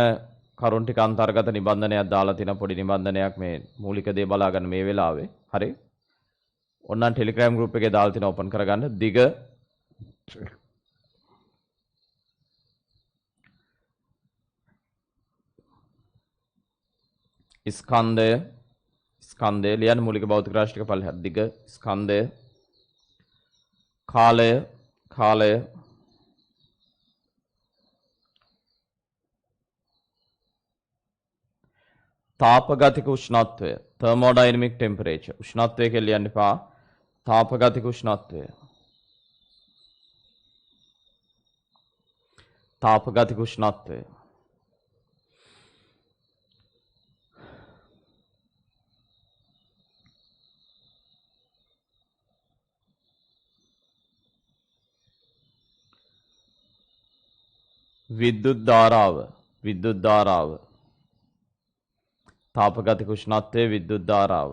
කරුණ ටික අන්තර්ගත නිබන්ධනයක් දාලා තියෙන පොඩි නිබන්ධනයක් මේ මූලික දේ බලා ගන්න මේ වෙලාවේ. හරි? ඔන්නම් ටෙලිග්‍රෑම් ගෲප් එකේ දාලා තියෙන ඕපන් කරගන්න. දිග ස්කන්ධය ලියන්න මූලික භෞතික රාශි ටික පල්ලෙහා. දිග ස්කන්ධය කාලය තාපගතික උෂ්ණත්වය thermodynamic temperature උෂ්ණත්වය කියලා ලියන්න එපා. තාපගතික උෂ්ණත්වය විද්‍යුත් ධාරාව තාපගතික උෂ්ණත්වයේ විද්‍යුත් ධාරාව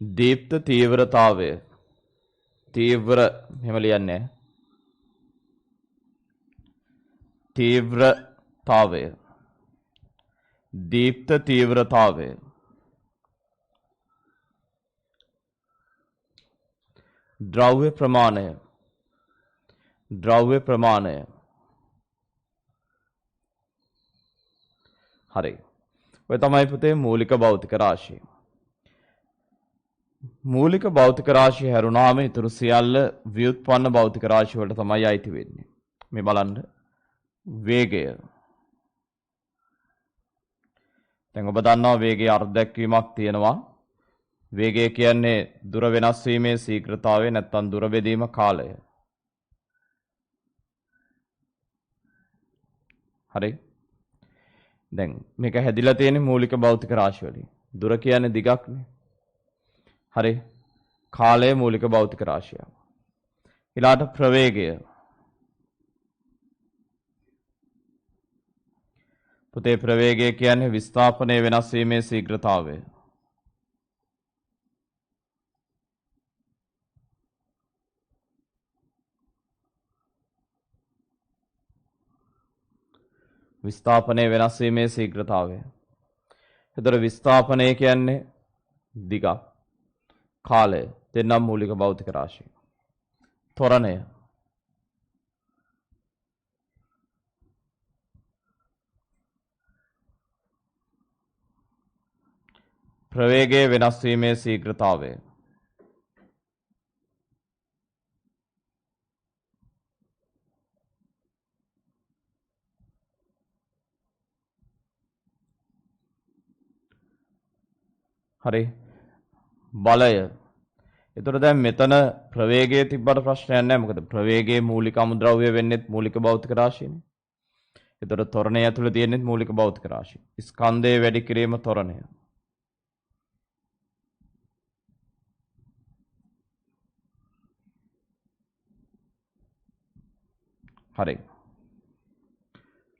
දීප්ත තීව්‍රතාවය. තීව්‍ර එහෙම ලියන්නේ. තීව්‍රතාවය. දීප්ත තීව්‍රතාවය. ද්‍රව්‍ය ප්‍රමාණය. ද්‍රව්‍ය ප්‍රමාණය. හරි. ඔය තමයි පුතේ මූලික භෞතික රාශිය. මූලික භෞතික රාශිය හැරුණාම ඊටු සියල්ල ව්‍යුත්පන්න භෞතික රාශිය වලට තමයි අයිති වෙන්නේ. මේ බලන්න. වේගය. දැන් ඔබ දන්නවා වේගයේ අර්ථ දැක්වීමක් තියෙනවා. වේගය කියන්නේ දුර වෙනස් වීමේ ශීඝ්‍රතාවය නැත්නම් දුර බෙදීම කාලය. හරි. දැන් මේක හැදිලා තියෙන්නේ මූලික භෞතික රාශිය වලින්. දුර කියන්නේ දිගක්නේ. හරි. කාලය මූලික භෞතික රාශිය. ඊළාට ප්‍රවේගය. පුතේ ප්‍රවේගය කියන්නේ විස්ථාපනයේ වෙනස් වීමේ ශීඝ්‍රතාවය. විස්ථාපනයේ වෙනස් වීමේ ශීඝ්‍රතාවය. එතකොට විස්ථාපනය කියන්නේ දිගක්. කාලය දෙන්නම් මූලික භෞතික රාශිය. ත්වරණය. ප්‍රවේගයේ වෙනස් වීමේ ශීඝ්‍රතාවය. හරි. බලය. එතකොට දැන් මෙතන ප්‍රවේගයේ තිබ්බට ප්‍රශ්නයක් නැහැ. මොකද ප්‍රවේගයේ මූලික අමුද්‍රව්‍ය වෙන්නේ මූලික භෞතික රාශියනේ. එතකොට ත්වරණය ඇතුළේ තියෙන්නේ මූලික භෞතික රාශිය. ස්කන්ධයේ වැඩි කිරීම ත්වරණය. හරි.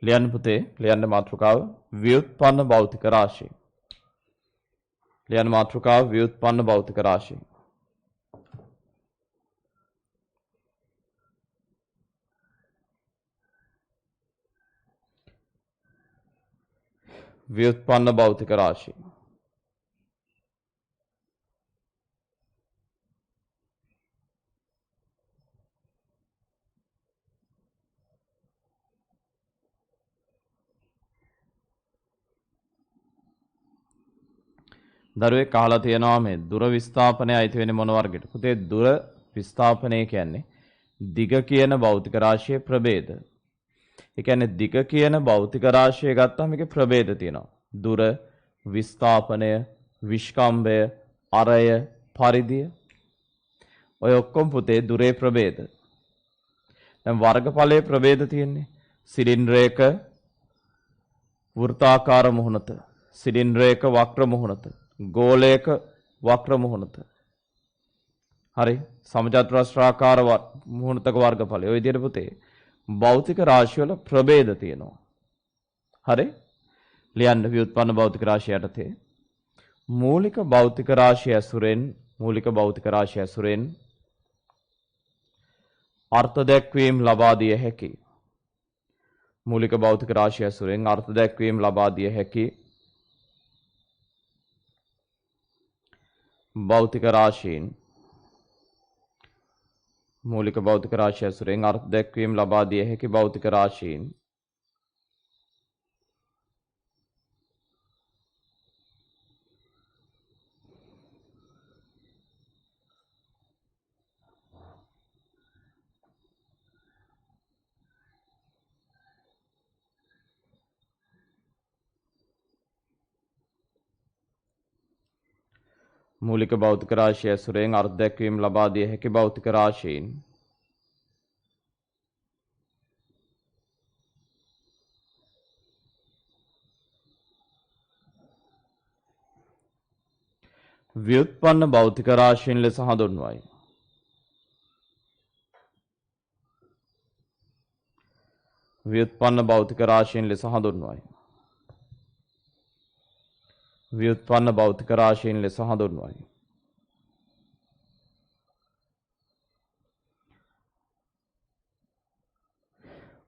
ලියන්න පුතේ. ලියන්න මාතෘකාව ව්‍යුත්පන්න භෞතික රාශිය. ලියන්න මාතෘකාව ව්‍යුත්පන්න භෞතික රාශිය. ව්‍යුත්පන්න භෞතික රාශිය. දරුවෙක් අහලා තියෙනවා මේ දුර විස්ථාපනය අයිති වෙන්නේ මොන වර්ගයකට? පුතේ දුර විස්ථාපනය කියන්නේ දිග කියන භෞතික රාශියේ ප්‍රභේද. ඒ කියන්නේ දිග කියන භෞතික රාශිය ගත්තාම මේකේ ප්‍රභේද තියෙනවා. දුර, විස්ථාපනය, විස්කම්භය, අරය, පරිධිය. ඔය ඔක්කොම පුතේ දුරේ ප්‍රභේද. දැන් වර්ගඵලයේ ප්‍රභේද තියෙන්නේ. සිලින්ඩරයක වෘත්තාකාර මුහුණත, සිලින්ඩරයක වක්‍ර මුහුණත, ගෝලයක වක්‍ර මුහුණත. හරි. සමචතුරස්‍රාකාර මුහුණතක වර්ගඵලය. ඔය විදිහට පුතේ භෞතික රාශිය වල ප්‍රභේද තියෙනවා. හරි. ලියන්න ව්‍යුත්පන්න භෞතික රාශිය යටතේ මූලික භෞතික රාශිය ඇසුරෙන් අර්ථ දැක්වීම ලබා දිය හැකි. මූලික භෞතික රාශිය ඇසුරෙන් අර්ථ දැක්වීම ලබා දිය හැකි භෞතික රාශීන් මූලික භෞතික රාශිය ඇසුරෙන් අර්ථ දැක්වීම ලබා දිය හැකි භෞතික රාශීන් මූලික භෞතික රාශිය ඇසුරෙන් අර්ථ දැක්වීම ලබා දිය හැකි භෞතික රාශීන් ව්‍යුත්පන්න භෞතික රාශීන් ලෙස හඳුන්වයි. ව්‍යුත්පන්න භෞතික රාශීන් ලෙස හඳුන්වයි. ව්‍යුත්පන්න භෞතික රාශීන් ලෙස හඳුන්වයි.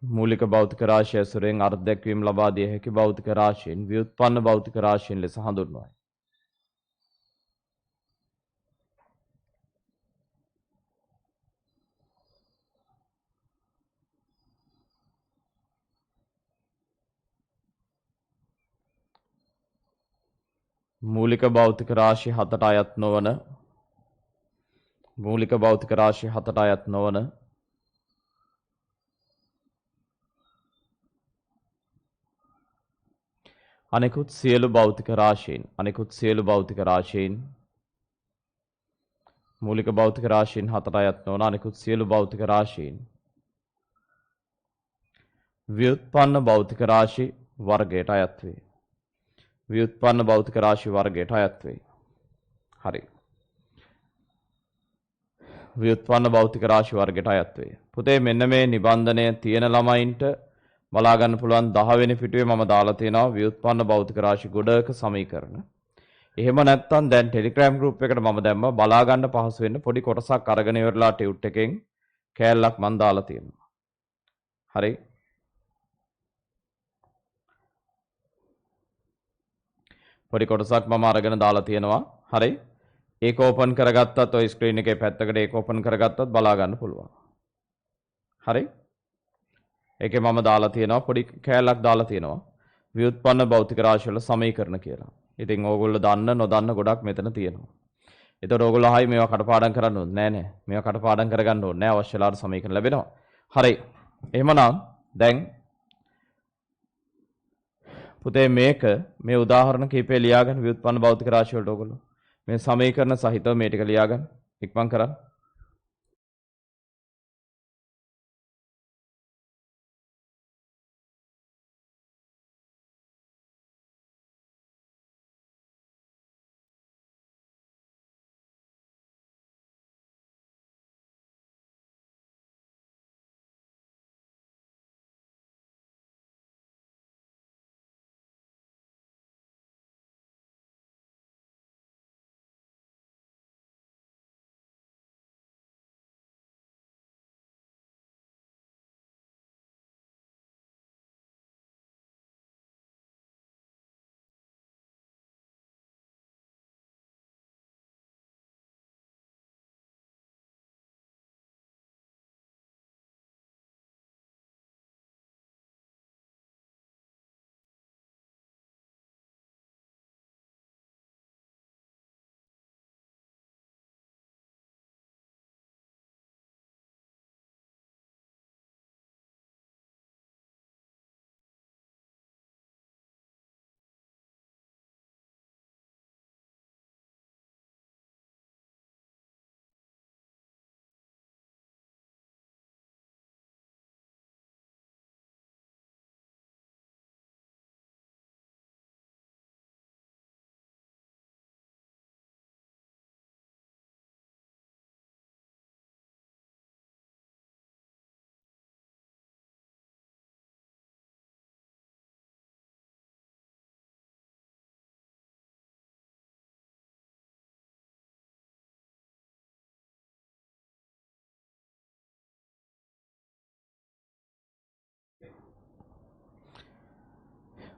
මූලික භෞතික රාශිය ඇසුරෙන් අර්ථ දැක්වීම ලබා දිය හැකි භෞතික රාශීන් ව්‍යුත්පන්න භෞතික රාශීන් ලෙස හඳුන්වයි. මූලික භෞතික රාශි 7ට අයත් නොවන මූලික භෞතික රාශි 7ට අයත් නොවන අනෙකුත් සියලු භෞතික රාශීන් මූලික භෞතික රාශීන් 7ට අයත් නොවන අනෙකුත් සියලු භෞතික රාශීන් ව්‍යුත්පන්න භෞතික රාශි වර්ගයට අයත් වේ. ව්‍යුත්පන්න භෞතික රාශි වර්ගයට අයත් වේ. හරි. ව්‍යුත්පන්න භෞතික රාශි වර්ගයට අයත් වේ. පුතේ මෙන්න මේ නිබන්ධනය තියෙන ළමයින්ට බලා ගන්න පුළුවන් 10 වෙනි පිටුවේ මම දාලා තියෙනවා ව්‍යුත්පන්න භෞතික රාශි ගොඩක සමීකරණ. එහෙම නැත්නම් දැන් ටෙලිග්‍රෑම් ගෲප් එකට මම දැම්ම බලා ගන්න පහසු වෙන්න පොඩි කොටසක් අරගෙන ඉවරලා ටියුට් එකෙන් කෑල්ලක් මම දාලා තියෙනවා. හරි. පොඩි කොටසක් මම අරගෙන දාලා තියෙනවා. හරි. ඒක ඕපන් කරගත්තත් ඔය ස්ක්‍රීන් එකේ පැත්තකට ඒක ඕපන් කරගත්තත් බලා ගන්න පුළුවන්. හරි. ඒකේ මම දාලා තියෙනවා පොඩි කෑල්ලක් දාලා තියෙනවා ව්‍යුත්පන්න භෞතික රාශි වල සමීකරණ කියලා. ඉතින් ඕගොල්ලෝ දන්න නොදන්න ගොඩක් මෙතන තියෙනවා. ඒතකොට ඕගොල්ලෝ ආයි මේවා කටපාඩම් කරන්න ඕනේ නෑ. මේවා කටපාඩම් කරගන්න ඕනේ නෑ. අවශ්‍ය ලාට සමීකරණ ලැබෙනවා. හරි. එහෙමනම් දැන් පුතේ මේ උදාහරණ කීපය ලියාගන්න ව්‍යුත්පන්න භෞතික රාශි වලට ඕගොල්ලෝ මේ සමීකරණ සහිතව මේ ටික ලියාගන්න. ඉක්මන් කරන්න.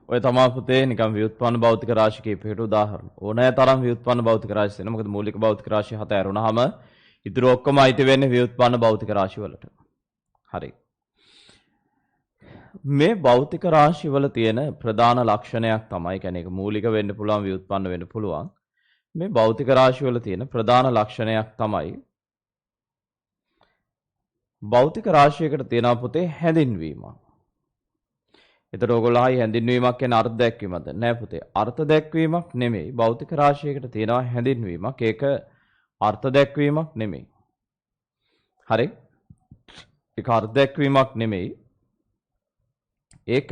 ඔය තමයි පුතේ නිකන් ව්‍යුත්පන්න භෞතික රාශි කීපයකට උදාහරණ. ඕනෑ තරම් ව්‍යුත්පන්න භෞතික රාශි තියෙනවා. මොකද මූලික භෞතික රාශි 7 ඇරුණාම ඉතුරු ඔක්කොම අයිති වෙන්නේ ව්‍යුත්පන්න භෞතික රාශි වලට. හරි. මේ භෞතික රාශි වල තියෙන ප්‍රධාන ලක්ෂණයක් තමයි කියන්නේ ඒක මූලික වෙන්න පුළුවන් ව්‍යුත්පන්න වෙන්න පුළුවන්. මේ භෞතික රාශි වල තියෙන ප්‍රධාන ලක්ෂණයක් තමයි භෞතික රාශියකට තියෙන පුතේ හැඳින්වීමක්. එතකොට ඔයගොල්ලෝ ආයි හැඳින්වීමක් කියන අර්ථ දැක්වීමද? නෑ පුතේ. අර්ථ දැක්වීමක් නෙමෙයි. භෞතික රාශියකට තියෙනවා හැඳින්වීමක්. ඒක අර්ථ දැක්වීමක් නෙමෙයි. හරි? ඒක අර්ථ දැක්වීමක් නෙමෙයි. ඒක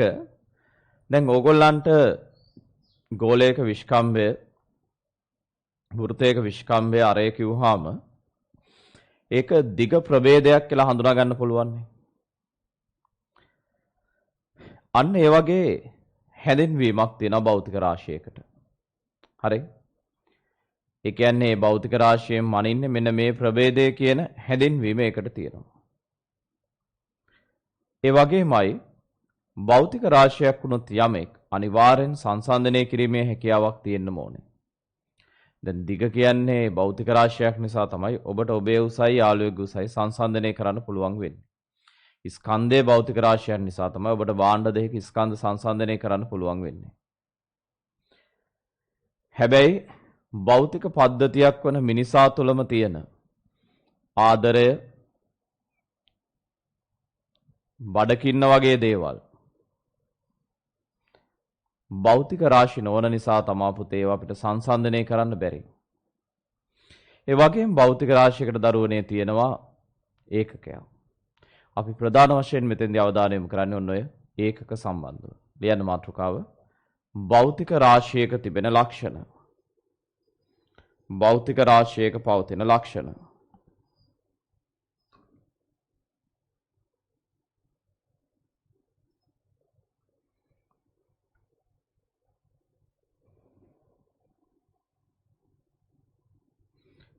දැන් ඕගොල්ලන්ට ගෝලයක විශ්කම්භය වෘතයක විශ්කම්භය අරය කිව්වහම ඒක දිග ප්‍රභේදයක් කියලා හඳුනා ගන්න පුළුවන් නේ. අන්න ඒ වගේ හැඳින්වීමක් තියෙනවා භෞතික රාශියකට. හරි? ඒ කියන්නේ මේ භෞතික රාශියෙන් මනින්නේ මෙන්න මේ ප්‍රභේදය කියන හැඳින්වීම ඒකට තියෙනවා. ඒ වගේමයි භෞතික රාශියක් වුණොත් යමෙක් අනිවාර්යෙන් සංසන්දනය කිරීමේ හැකියාවක් තියෙන්න ඕනේ. දැන් දිග කියන්නේ භෞතික රාශියක් නිසා තමයි ඔබට ඔබේ උසයි යාළුවෙකුගේ උසයි සංසන්දනය කරන්න පුළුවන් වෙන්නේ. ස්කන්ධයේ භෞතික රාශියක් නිසා තමයි ඔබට භාණ්ඩ දෙකක ස්කන්ධ සංසන්දනය කරන්න පුළුවන් වෙන්නේ. හැබැයි භෞතික පද්ධතියක් වන මිනිසා තුළම තියෙන ආදරය, බඩකින්න වගේ දේවල් භෞතික රාශි නොවන නිසා තමා පුතේ ඒවා අපිට සංසන්දනය කරන්න බැරි. ඒ වගේම භෞතික රාශියකට දරුවනේ තියෙනවා ඒකකයක්. අපි ප්‍රධාන වශයෙන් මෙතෙන්දී අවධානය යොමු කරන්නේ ඔන්න ඔය ඒකක සම්බන්ධව. ලියන්න මාතෘකාව භෞතික රාශියක තිබෙන ලක්ෂණ. භෞතික රාශියක පවතින ලක්ෂණ.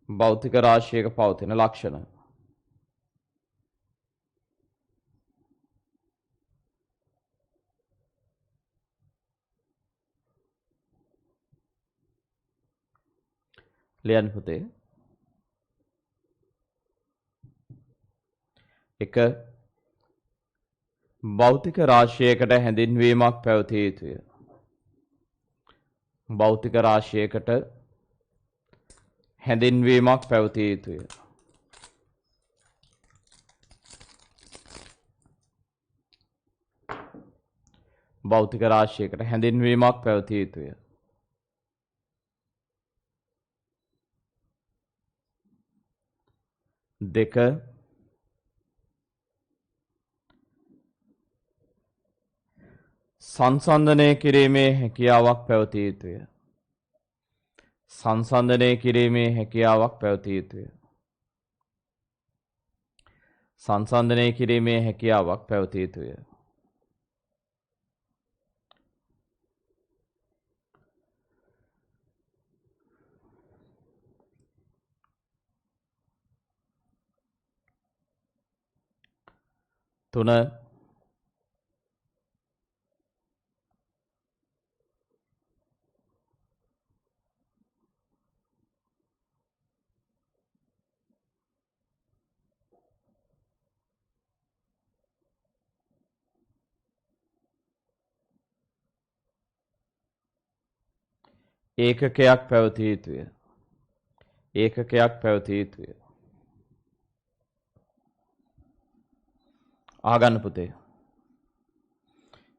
භෞතික රාශියක පවතින ලක්ෂණ. ලියන්න පුතේ. එක භෞතික රාශියකට හැඳින්වීමක් පැවතිය යුතුය. භෞතික රාශියකට හැඳින්වීමක් පැවතිය යුතුය. භෞතික රාශියකට හැඳින්වීමක් පැවතිය යුතුය. දෙක සංසන්දනය කිරීමේ හැකියාවක් පැවතිය යුතුය. සංසන්දනය කිරීමේ හැකියාවක් පැවතිය යුතුය. සංසන්දනය කිරීමේ හැකියාවක් පැවතිය යුතුය. තුන ඒකකයක් පැවතිය යුතුය. ඒකකයක් පැවතිය යුතුය. ආගන්න පුතේ.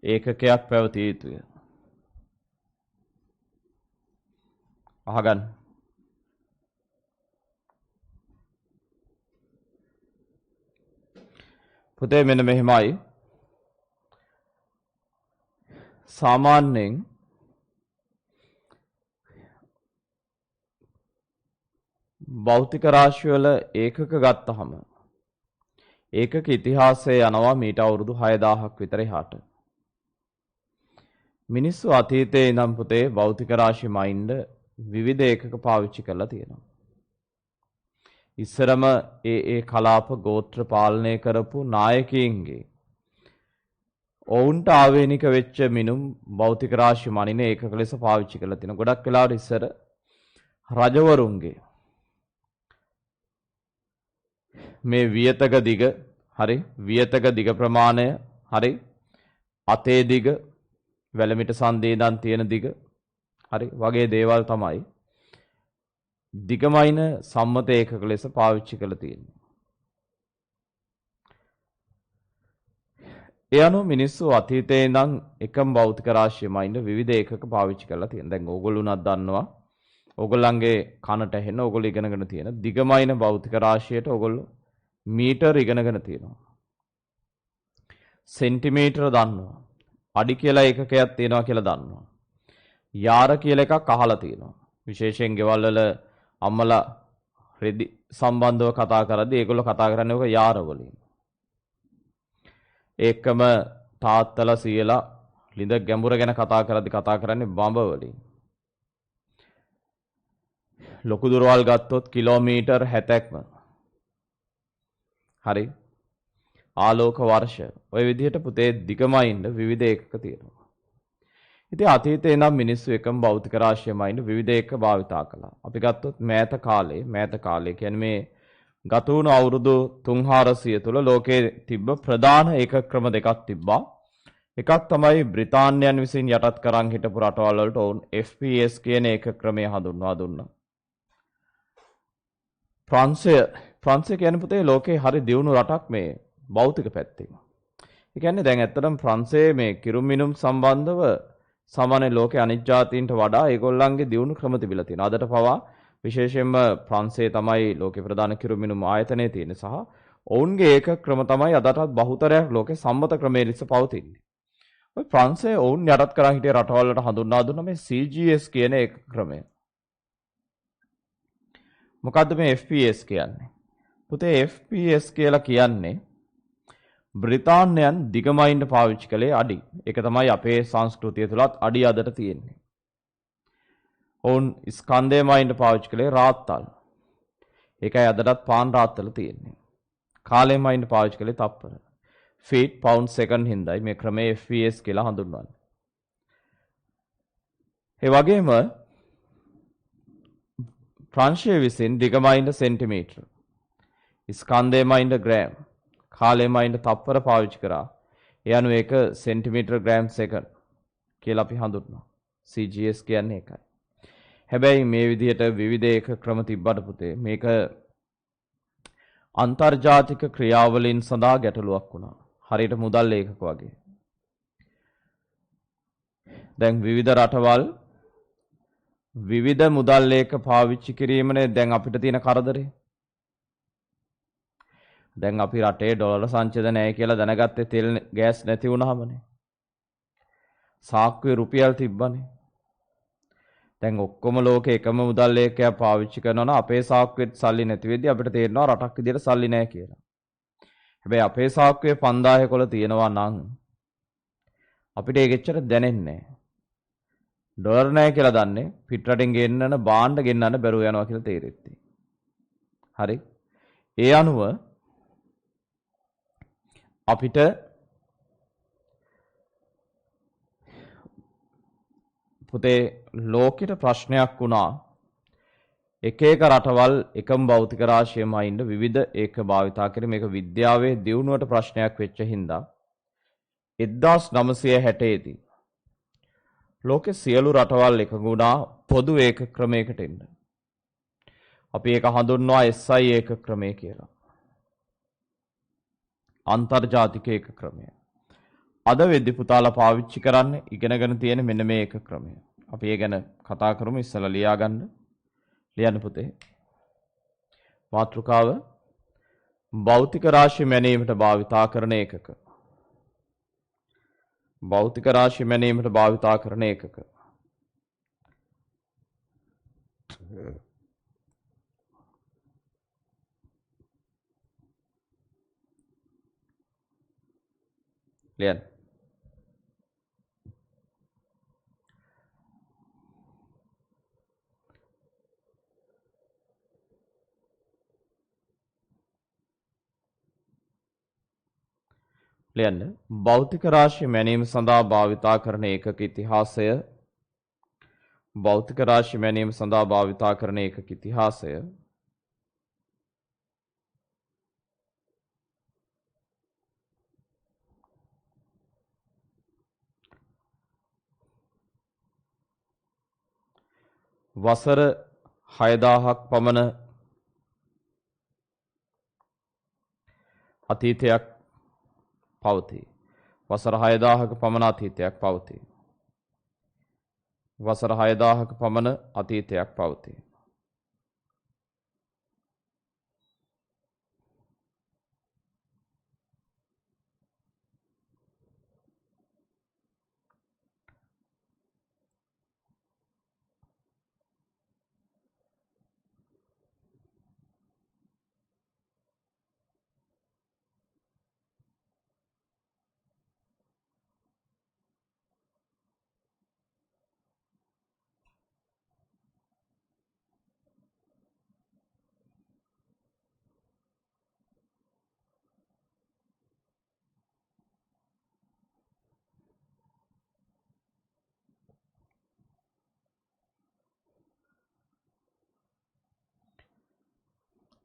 ඒකකයක් පැවතිය යුතුය. ආගන්න. පුතේ මෙන්න මෙහෙමයි. සාමාන්‍යයෙන් භෞතික රාශිවල ඒකක ගත්තහම ඒකක ඉතිහාසය යනවා මීට අවුරුදු 6000ක් විතර එහාට. මිනිස්සු අතීතයේ ඉඳන් පුතේ භෞතික රාශි මයින්ඩ් විවිධ ඒකක පාවිච්චි කරලා තියෙනවා. ඉස්සරම ඒ කලාප ගෝත්‍ර පාලනය කරපු නායකයින්ගේ ඔවුන්ට ආවේනික වෙච්ච මිනුම් භෞතික රාශි මනින ඒකක ලෙස පාවිච්චි කරලා තියෙනවා. ගොඩක් වෙලාවට ඉස්සර රජවරුන්ගේ මේ වියතක දිග හරි වියතක දිග ප්‍රමාණය හරි අතේ දිග වැලමිට සන්ධියේ ඉඳන් තියෙන දිග හරි වගේ දේවල් තමයි දිගමයින සම්මත ඒකක ලෙස පාවිච්චි කරලා තියෙන්නේ. ඒ අනුව මිනිස්සු අතීතයේ ඉඳන් එකම භෞතික රාශියමයින්ද විවිධ ඒකක පාවිච්චි කරලා තියෙනවා. දැන් ඕගොල්ලෝ උනත් දන්නවා. ඕගොල්ලන්ගේ කනට ඇහෙන ඕගොල්ලෝ ඉගෙනගෙන තියෙන දිගමයින භෞතික රාශියට ඕගොල්ලෝ මීටර් ඉගෙනගෙන තියෙනවා. සෙන්ටිමීටර දන්නවා. අඩි කියලා ඒකකයක් තියෙනවා කියලා දන්නවා. යාර කියලා එකක් අහලා තියෙනවා. විශේෂයෙන් ගෙවල් වල අම්මලා රෙදි සම්බන්ධව කතා කරද්දී ඒගොල්ලෝ කතා කරන්නේ ඔක යාර වලින්. ඒකම තාත්තලා සීයලා ලිඳ ගැඹුර ගැන කතා කරද්දී කතා කරන්නේ බඹ වලින්. ලොකු දුරවල් ගත්තොත් කිලෝමීටර් 70ක්ම. හරි. ආලෝක වර්ෂ. ඔය විදිහට පුතේ දිගමයින්ද විවිධ ඒකක තියෙනවා. ඉතින් අතීතේ නම් මිනිස්සු එකම භෞතික රාශියමයින්ද විවිධ ඒකක භාවිතා කළා. අපි ගත්තොත් මෑත කාලේ කියන්නේ මේ ගත වුණු අවුරුදු 3400 තුල ලෝකයේ තිබ්බ ප්‍රධාන ඒකක ක්‍රම දෙකක් තිබ්බා. එකක් තමයි බ්‍රිතාන්‍යයන් විසින් යටත් කරන් හිටපු රටවල් වලට ඔවුන් FPS කියන ඒකක ක්‍රමය හඳුන්වා දුන්නා. ප්‍රංශය කියන්නේ පුතේ ලෝකේ හරි දියුණු රටක් මේ භෞතික පැත්තෙන්. ඒ කියන්නේ දැන් ඇත්තටම ප්‍රංශයේ මේ කිරුම් මිනුම් සම්බන්ධව සාමාන්‍ය ලෝකේ අනිත් ජාතීන්ට වඩා ඒගොල්ලන්ගේ දියුණු ක්‍රම තිබිලා තියෙනවා. අදට පවා විශේෂයෙන්ම ප්‍රංශයේ තමයි ලෝකේ ප්‍රධාන කිරුම් මිනුම් ආයතනය තියෙන්නේ සහ ඔවුන්ගේ ඒකක ක්‍රම තමයි අදටත් බහුතරයක් ලෝකේ සම්මත ක්‍රමයේ ලෙස පවතින්නේ. ඔය ප්‍රංශයේ ඔවුන් යටත් කරා හිටිය රටවල් වලට හඳුන්වා දුන්න මේ CGS කියන ඒකක ක්‍රමය. මොකද්ද මේ FPS කියන්නේ? පුතේ FPS කියලා කියන්නේ බ්‍රිතාන්‍යයන් දිගමයින්ඩ පාවිච්චි කළේ අඩි. ඒක තමයි අපේ සංස්කෘතිය තුලත් අඩි අදට තියෙන්නේ. ඔවුන් ස්කන්ධය මයින්ඩ පාවිච්චි කළේ රාත්තල්. ඒකයි අදටත් පාන් රාත්තල තියෙන්නේ. කාලය මයින්ඩ පාවිච්චි කළේ තප්පර. ෆීට් පවුන්ඩ් සෙකන්ඩ් හින්දායි මේ ක්‍රමයේ FPS කියලා හඳුන්වන්නේ. ඒ වගේම ප්‍රංශය විසින් දිගමයින්ඩ සෙන්ටිමීටර, ස්කන්ධය මයින්ඩ ග්‍රෑම්, කාලය මයින්ඩ තප්පර පාවිච්චි කරා. ඒ අනුව ඒක සෙන්ටිමීටර ග්‍රෑම් සෙකන්ඩ් කියලා අපි හඳුන්වනවා. CGS කියන්නේ ඒකයි. හැබැයි මේ විදිහට විවිධ ඒක ක්‍රම තිබ්බට පුතේ මේක අන්තර්ජාතික ක්‍රියාවලින් සඳහා ගැටලුවක් වුණා. හරියට මුදල් ඒකක වගේ. දැන් විවිධ රටවල් විවිධ මුදල් ඒක පාවිච්චි කිරීමනේ දැන් අපිට තියෙන කරදරේ. දැන් අපි රටේ ඩොලර සංචිත නැහැ කියලා දැනගත්තේ තෙල් ගෑස් නැති වුණාමනේ. සාක්කුවේ රුපියල් තිබ්බනේ. දැන් ඔක්කොම ලෝකේ එකම මුදල් ඒකයක් පාවිච්චි කරනවා නම් අපේ සාක්කුවෙත් සල්ලි නැති වෙද්දි අපිට තේරෙනවා රටක් විදියට සල්ලි නැහැ කියලා. හැබැයි අපේ සාක්කුවේ 5000 තියෙනවා නම් අපිට ඒක එච්චර දැනෙන්නේ නැහැ. ඩොලර් නැහැ කියලා දන්නේ පිටරටින් ගෙන්නන බාණ්ඩ ගෙන්නන්න බැරුව යනවා කියලා තේරෙtti. හරි. ඒ අනුව අපිට පුතේ ලෝකෙට ප්‍රශ්නයක් වුණා එක එක රටවල් එකම භෞතික රාශියමයින්ද විවිධ ඒක භාවිතා කරේ මේක විද්‍යාවේ දියුණුවට ප්‍රශ්නයක් වෙච්ච හින්දා 1960 දී ලෝකේ සියලු රටවල් එකඟුණා පොදු ඒක ක්‍රමයකට එන්න. අපි ඒක හඳුන්වනවා SI ඒක ක්‍රමය කියලා. අන්තර්ජාතික ඒක ක්‍රමය. අද වෙද්දි පුතාලා පාවිච්චි කරන්න ඉගෙනගෙන තියෙන මෙන්න මේ ඒක ක්‍රමය. අපි ඒ ගැන කතා කරමු ඉස්සලා ලියා ගන්න. ලියන්න පුතේ. මාතෘකාව භෞතික රාශි මැනීමට භාවිතා කරන ඒකක. භෞතික රාශි මැනීමට භාවිතා කරන ඒකක. ලියන්න. ලියන්න. භෞතික රාශි මැනීම සඳහා භාවිතා කරන ඒකක ඉතිහාසය. භෞතික රාශි මැනීම සඳහා භාවිතා කරන ඒකක ඉතිහාසය. වසර 6000ක් පමණ අතීතයක් පවතී. වසර 6000ක පමණ අතීතයක් පවතී. වසර 6000ක පමණ අතීතයක් පවතී.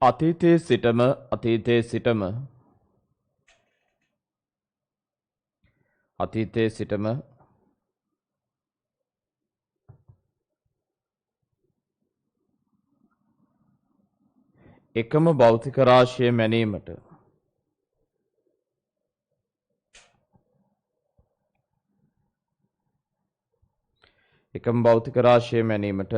අතීතයේ සිටම අතීතයේ සිටම අතීතයේ සිටම එකම භෞතික රාශිය මැනීමට එකම භෞතික රාශිය මැනීමට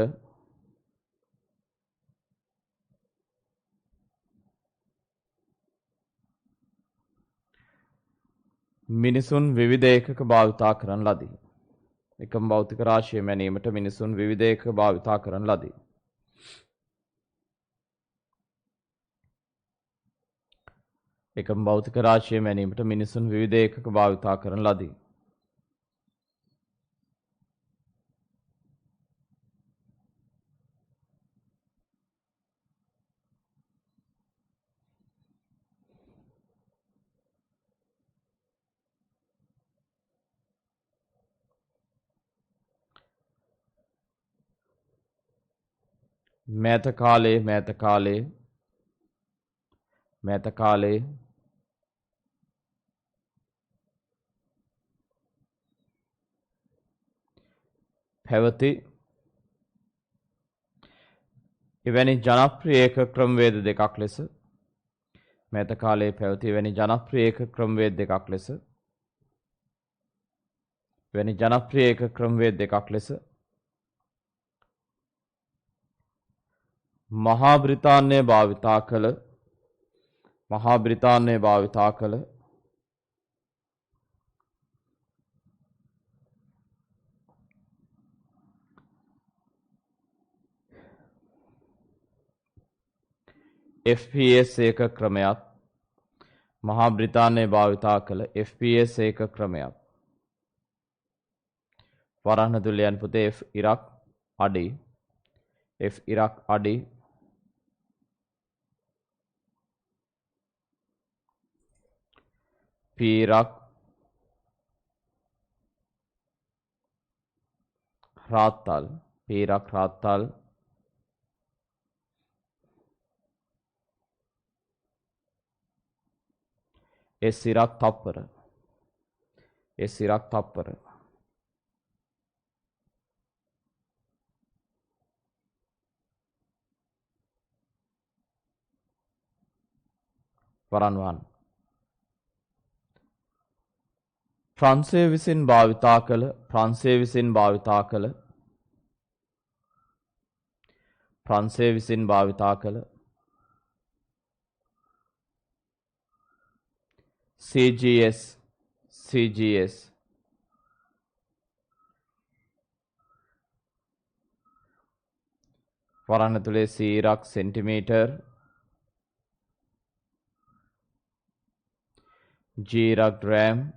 මිනිසුන් විවිධ ඒකක භාවිතා කරන ලදී. එකම භෞතික රාශිය මැනීමට මිනිසුන් විවිධ ඒකක භාවිතා කරන ලදී. එකම භෞතික රාශිය මැනීමට මිනිසුන් විවිධ ඒකක භාවිතා කරන ලදී. මෑත කාලේ පැවති එවැනි ජනප්‍රිය ඒකක ක්‍රමවේද දෙකක් ලෙස මෑත කාලයේ පැවති එවැනි ජනප්‍රිය ඒකක ක්‍රමවේද දෙකක් ලෙස එවැනි ජනප්‍රිය ඒකක ක්‍රමවේද දෙකක් ලෙස මහා බ්‍රිතාන්‍යය භාවිතා කළ FPS ඒකක ක්‍රමයක් මහා බ්‍රිතාන්‍යය භාවිතා කළ FPS ඒකක ක්‍රමයක් වරහන් ඇතුළේ යන පුතේ F ඉරක් අඩි P ඉරක් රාත්තල් S ඉරක් තප්පර වරන්වන් ප්‍රංශය විසින් භාවිතා කළ CGS වරහන් ඇතුලේ C ඉරක් සෙන්ටිමීටර් G ඉරක් ග්‍රෑම්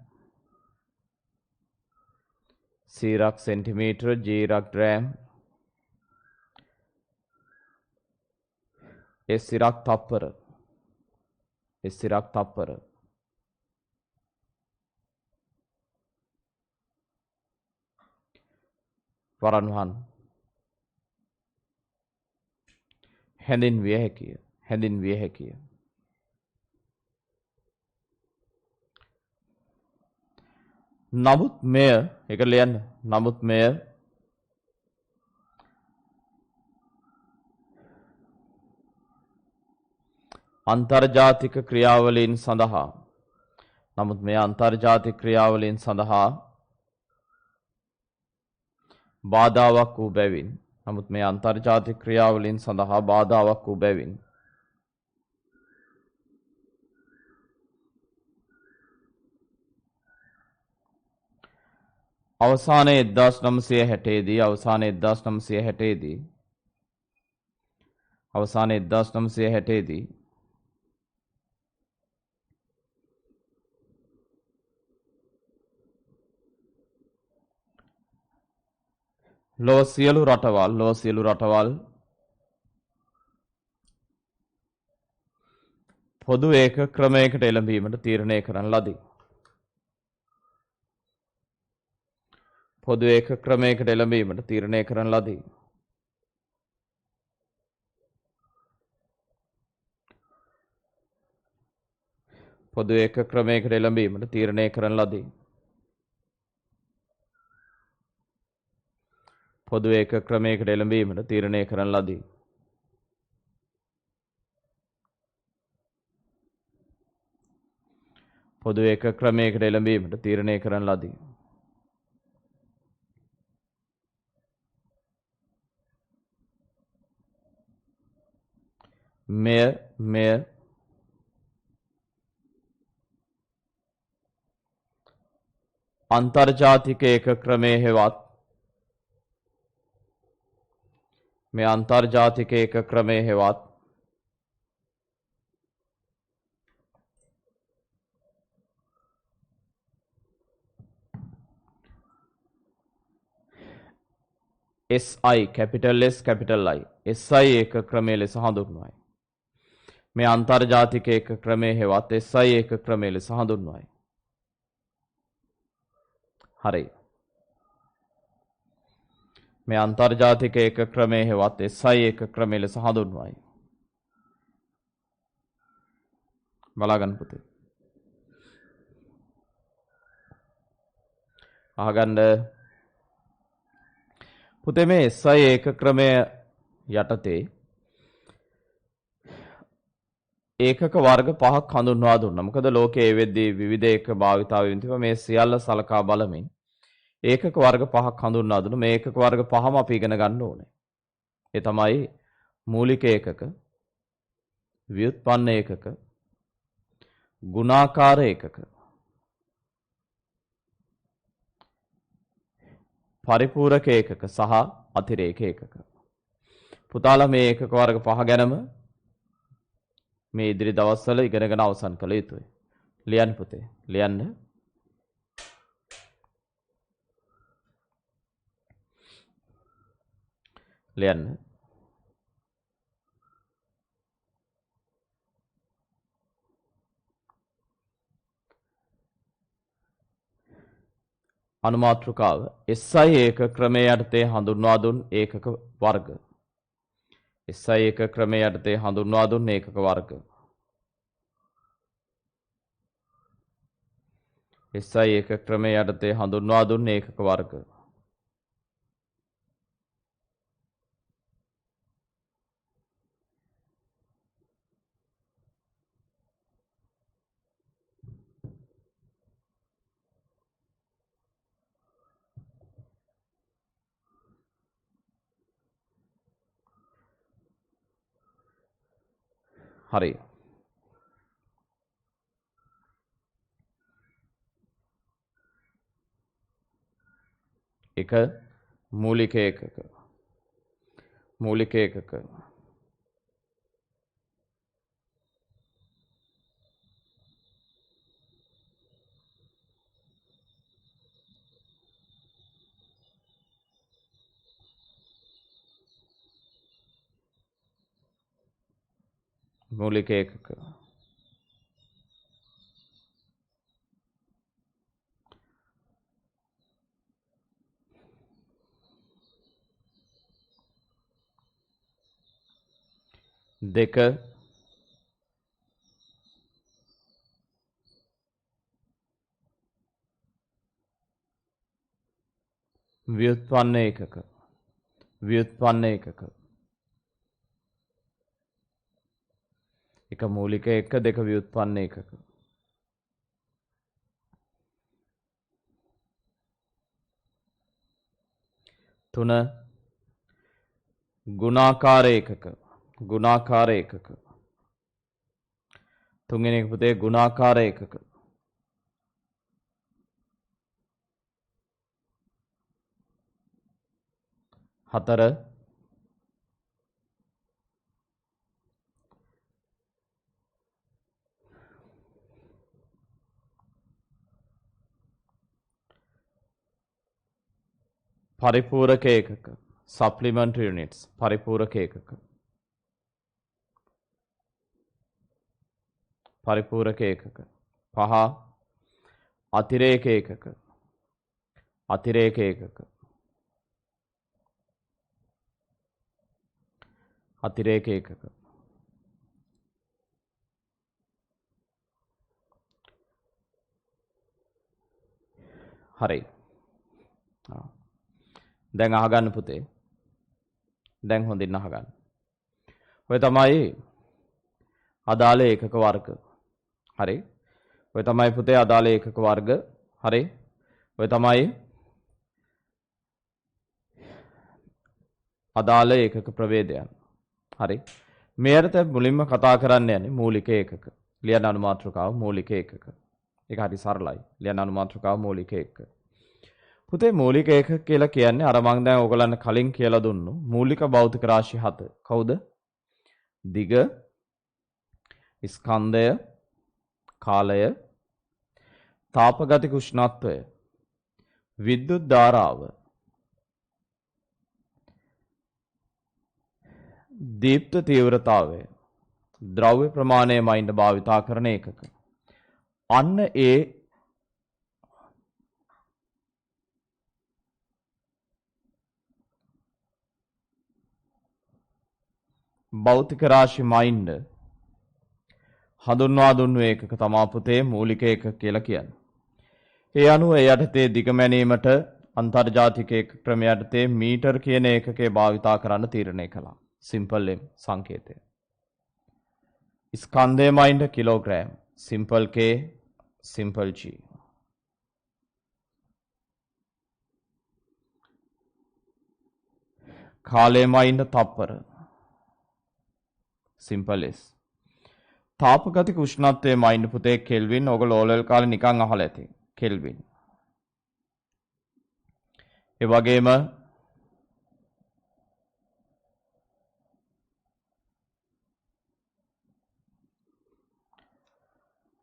C ඉරක් සෙන්ටිමීටර් G ඉරක් ග්‍රෑම් S ඉරක් තප්පර වරන්වන් හැඳින්විය හැකිය. නමුත් මෙය අන්තර්ජාතික ක්‍රියාවලීන් සඳහා බාධාවක් වූ බැවින් අවසානයේ 1960 දී ලොව සියලු රටවල් පොදු ඒකක ක්‍රමයකට එළඹීමට තීරණය කරන ලදී. පොදු ඒක ක්‍රමයකට එළඹීමට තීරණය කරන ලදී. පොදු ඒක ක්‍රමයකට එළඹීමට තීරණය කරන ලදී. පොදු ඒක ක්‍රමයකට එළඹීමට තීරණය කරන ලදී. මෙය අන්තර්ජාතික ඒක ක්‍රමයේ හෙවත් මේ අන්තර්ජාතික ඒක ක්‍රමයේ හෙවත් SI capital S capital I SI ඒක ක්‍රමයේ ලෙස හඳුන්වයි. මේ අන්තර්ජාතික ඒක ක්‍රමයේ හෙවත් SI ඒක ක්‍රමයේ ලෙස හඳුන්වයි. හරි. මේ අන්තර්ජාතික ඒක ක්‍රමයේ හෙවත් SI ඒක ක්‍රමයේ ලෙස හඳුන්වයි. බලා ගන්න පුතේ. අහගන්න පුතේ මේ SI ඒක ක්‍රමය යටතේ ඒකක වර්ග පහක් හඳුන්වා දුන්නා. මොකද ලෝකයේ ඒ වෙද්දී විවිධ ඒක භාවිතාව වෙනවා. මේ සියල්ල සලකා බලමින් ඒකක වර්ග පහක් හඳුන්වා දුන්නා. මේ ඒකක වර්ග පහම අපි ඉගෙන ගන්න ඕනේ. ඒ තමයි මූලික ඒකක, ව්‍යුත්පන්න ඒකක, ගුණාකාර ඒකක, පරිපූරක ඒකක සහ අතිරේක ඒකක. පුතාලා මේ ඒකක වර්ග පහ ගැනම මේ ඉදිරි දවස්වල ඉගෙනගෙන අවසන් කළ යුතුයි. ලියන්න පුතේ. ලියන්න. ලියන්න. අනුමාත්‍රකාව SI ඒක ක්‍රමයේ යටතේ හඳුන්වා දුන් ඒකක වර්ග. SI ඒක ක්‍රමයේ යටතේ හඳුන්වා දුන් ඒකක වර්ග. SI ඒක ක්‍රමයේ යටතේ හඳුන්වා දුන් ඒකක වර්ග. හරි. එක මූලික ඒකක. මූලික ඒකක. මූලික ඒකක. දෙක ව්‍යුත්පන්න ඒකක. ව්‍යුත්පන්න ඒකක. එක මූලික එක දෙක ව්‍යුත්පන්න ඒකක. තුන ගුණාකාර ඒකක. ගුණාකාර ඒකක. තුන්වෙනි එක පුතේ ගුණාකාර ඒකක. හතර පරිපූරක ඒකක. supplementary units පරිපූරක ඒකක. පරිපූරක ඒකක. පහ අතිරේක ඒකක. අතිරේක ඒකක. අතිරේක ඒකක. හරි. දැන් අහගන්න පුතේ. දැන් හොඳින් අහගන්න. ඔය තමයි අදාළ ඒකක වර්ග. හරි. ඔය තමයි පුතේ අදාළ ඒකක වර්ග. හරි. ඔය තමයි අදාළ ඒකක ප්‍රවේදයන්. හරි. මෙයට මුලින්ම කතා කරන්න යන්නේ මූලික ඒකක. ලියන අනුමාත්‍රකාව මූලික ඒකක. ඒක හරි සරලයි. ලියන අනුමාත්‍රකාව මූලික ඒකක. පුතේ මූලික ඒකක කියලා කියන්නේ අර මම දැන් ඔයගලන්ට කලින් කියලා දුන්නු මූලික භෞතික රාශි 7. කවුද? දිග, ස්කන්ධය, කාලය, තාපගතික උෂ්ණත්වය, විද්‍යුත් ධාරාව, දීප්ත තීව්‍රතාවය, ද්‍රව්‍ය ප්‍රමාණය මයින්ඩ භාවිතා කරන ඒකක. අන්න ඒ භෞතික රාශි මයින්ඩ හඳුන්වා දුන්නු ඒකක තමා පුතේ මූලික ඒකක කියලා කියන්නේ. ඒ අනුව ඒ යටතේ දිග මැනීමට අන්තර්ජාතික ඒකක ක්‍රමය යටතේ මීටර් කියන ඒකකේ භාවිතා කරන්න තීරණය කළා. Simple M සංකේතය. ස්කන්ධය mind kilogram. Simple K, simple G. කාලය මයින්ඩ තප්පර. Simple S. තාපගතික උෂ්ණත්වයේ මයින්ඩ පුතේ කෙල්වින්. ඔයගොල්ලෝ ඕලෙවල් කාලේ නිකන් අහලා ඇති. කෙල්වින්. ඒ වගේම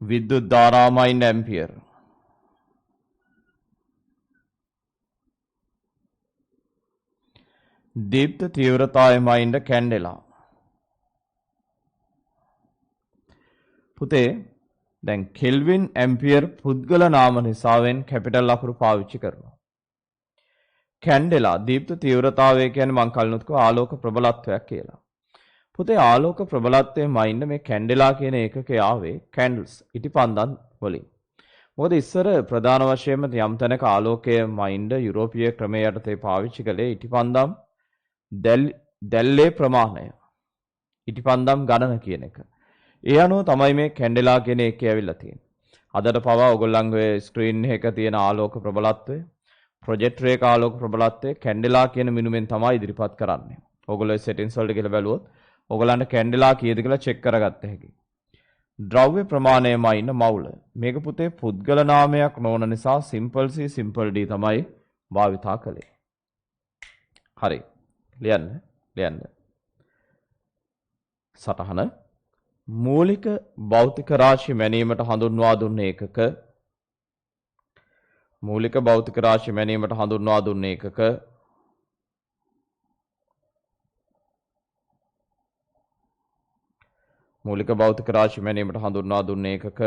විද්‍යුත් ධාරා මයින්ඩ ඇම්පියර්. දීප්ත තීව්‍රතාවය මයින්ඩ කැන්ඩෙලා. පුතේ දැන් කෙල්වින් ඇම්පියර් පුද්ගල නාම නිසාවෙන් කැපිටල් අකුරු පාවිච්චි කරනවා. කැන්ඩෙලා දීප්ත තීව්‍රතාවය කියන්නේ මං කලිනුත් කිව්වා ආලෝක ප්‍රබලත්වයක් කියලා. පුතේ ආලෝක ප්‍රබලත්වයේ මයින්ඩ මේ කැන්ඩෙලා කියන ඒකකේ ආවේ කැන්ඩල්ස් ඉටිපන්දම් වලින්. මොකද ඉස්සර ප්‍රධාන වශයෙන්ම යම් තැනක ආලෝකයේ මයින්ඩ යුරෝපීය ක්‍රමයේ යටතේ පාවිච්චි කළේ ඉටිපන්දම් දැල්ලේ ප්‍රමාණය. ඉටිපන්දම් ගණන කියන එක. ඒ අනුව තමයි මේ කැන්ඩෙලා කියන එකේ ඇවිල්ලා තියෙන්නේ. අදට පවා ඔයගොල්ලන්ගේ ස්ක්‍රීන් එක තියෙන ආලෝක ප්‍රබලත්වය, ප්‍රොජෙක්ටර් එක ආලෝක ප්‍රබලත්වය කැන්ඩෙලා කියන මිනුමෙන් තමයි ඉදිරිපත් කරන්නේ. ඔයගොල්ලෝ සෙටින්ස් වලට ගිහලා බැලුවොත් ඔයගොල්ලන්ට කැන්ඩෙලා කීයද කියලා චෙක් කරගත්ත හැකියි. ද්‍රව්‍ය ප්‍රමාණයමයි ඉන්න මවුල. මේක පුතේ පුද්ගල නාමයක් නොවන නිසා සිම්පල් C සිම්පල් D තමයි භාවිතා කළේ. හරි. ලියන්න. සටහන මූලික භෞතික රාශි මැනීමට හඳුන්වා දුන්න ඒකක. මූලික භෞතික රාශි මැනීමට හඳුන්වා දුන්න ඒකක. මූලික භෞතික රාශි මැනීමට හඳුන්වා දුන්න ඒකක.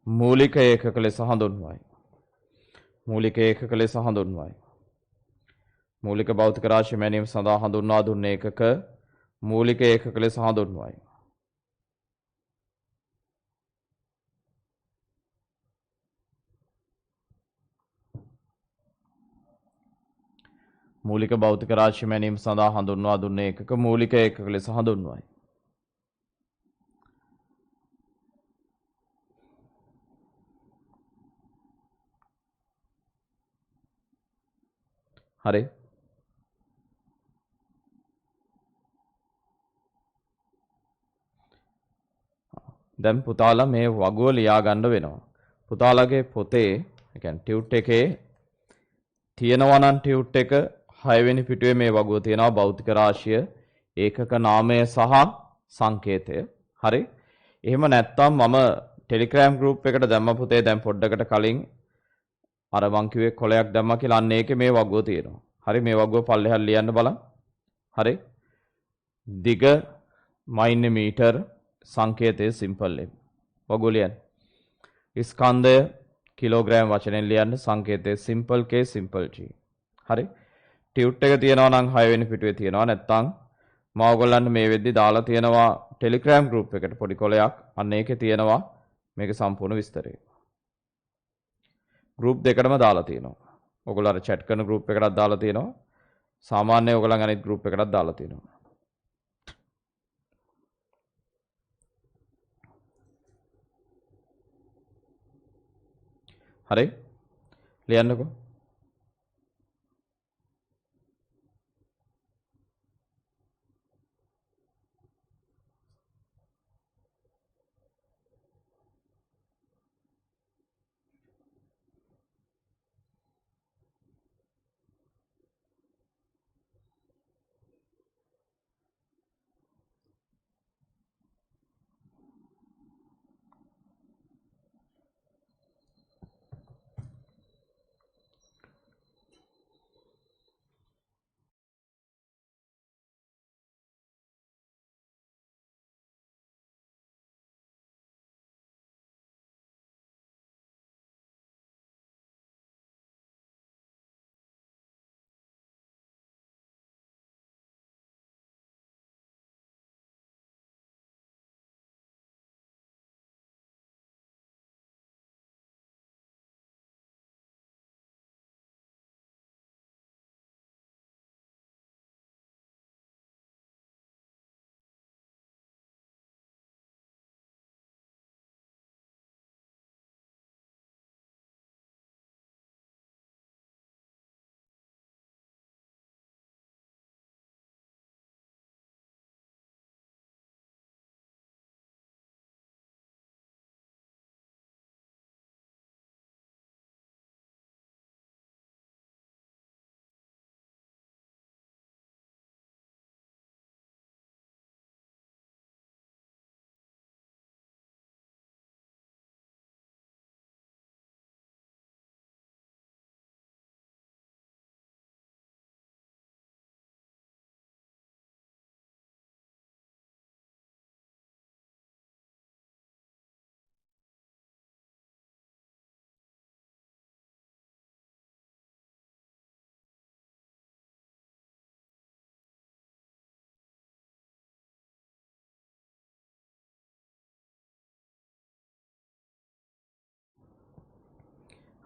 මූලික ඒකක ලෙස හඳුන්වයි. මූලික ඒකක ලෙස හඳුන්වයි. මූලික භෞතික රාශි මැනීම සඳහා හඳුන්වා දුන්න ඒකක මූලික ඒකක ලෙස හඳුන්වයි. මූලික භෞතික රාශි මැනීම සඳහා හඳුන්වා දුන්න ඒකක මූලික ඒකක ලෙස හඳුන්වයි. හරි. දැන් පුතාලා මේ වගුව ලියා ගන්න වෙනවා. පුතාලගේ පොතේ, ඒ කියන්නේ ටියුට් එකේ තියෙනවා නම් ටියුට් එක 6 වෙනි පිටුවේ මේ වගුව තියෙනවා භෞතික රාශිය, ඒකක නාමය සහ සංකේතය. හරි. එහෙම නැත්නම් මම ටෙලිග්‍රෑම් ගෲප් එකට දැම්ම පුතේ දැන් පොඩ්ඩකට කලින් අර මං කිව්වේ කොලයක් දැම්මා කියලා අන්න ඒකේ මේ වගුව තියෙනවා. හරි මේ වගුව පල්ලෙහාට ලියන්න බලන්න. හරි. දිග මීටර සංකේතය සිම්පල් M. වගුව ලියන්න. ස්කන්ධය කිලෝග්‍රෑම් වචනෙන් ලියන්න. සංකේතය සිම්පල් K සිම්පල් G. හරි. ටියුට් එක තියෙනවා නම් 6 වෙනි පිටුවේ තියෙනවා. නැත්නම් මම ඔයගොල්ලන්ට මේ වෙද්දි දාලා තියෙනවා ටෙලිග්‍රෑම් ගෲප් එකට පොඩි කොලයක්. අන්න ඒකේ තියෙනවා මේක සම්පූර්ණ විස්තරය. ගෲප් දෙකටම දාලා තියෙනවා. ඔයගොල්ලෝ අර chat කරන ගෲප් එකකටත් දාලා තියෙනවා. සාමාන්‍ය ඔයගොල්ලන් අනිත් ගෲප් එකකටත් දාලා තියෙනවා. හරි? ලියන්නකෝ.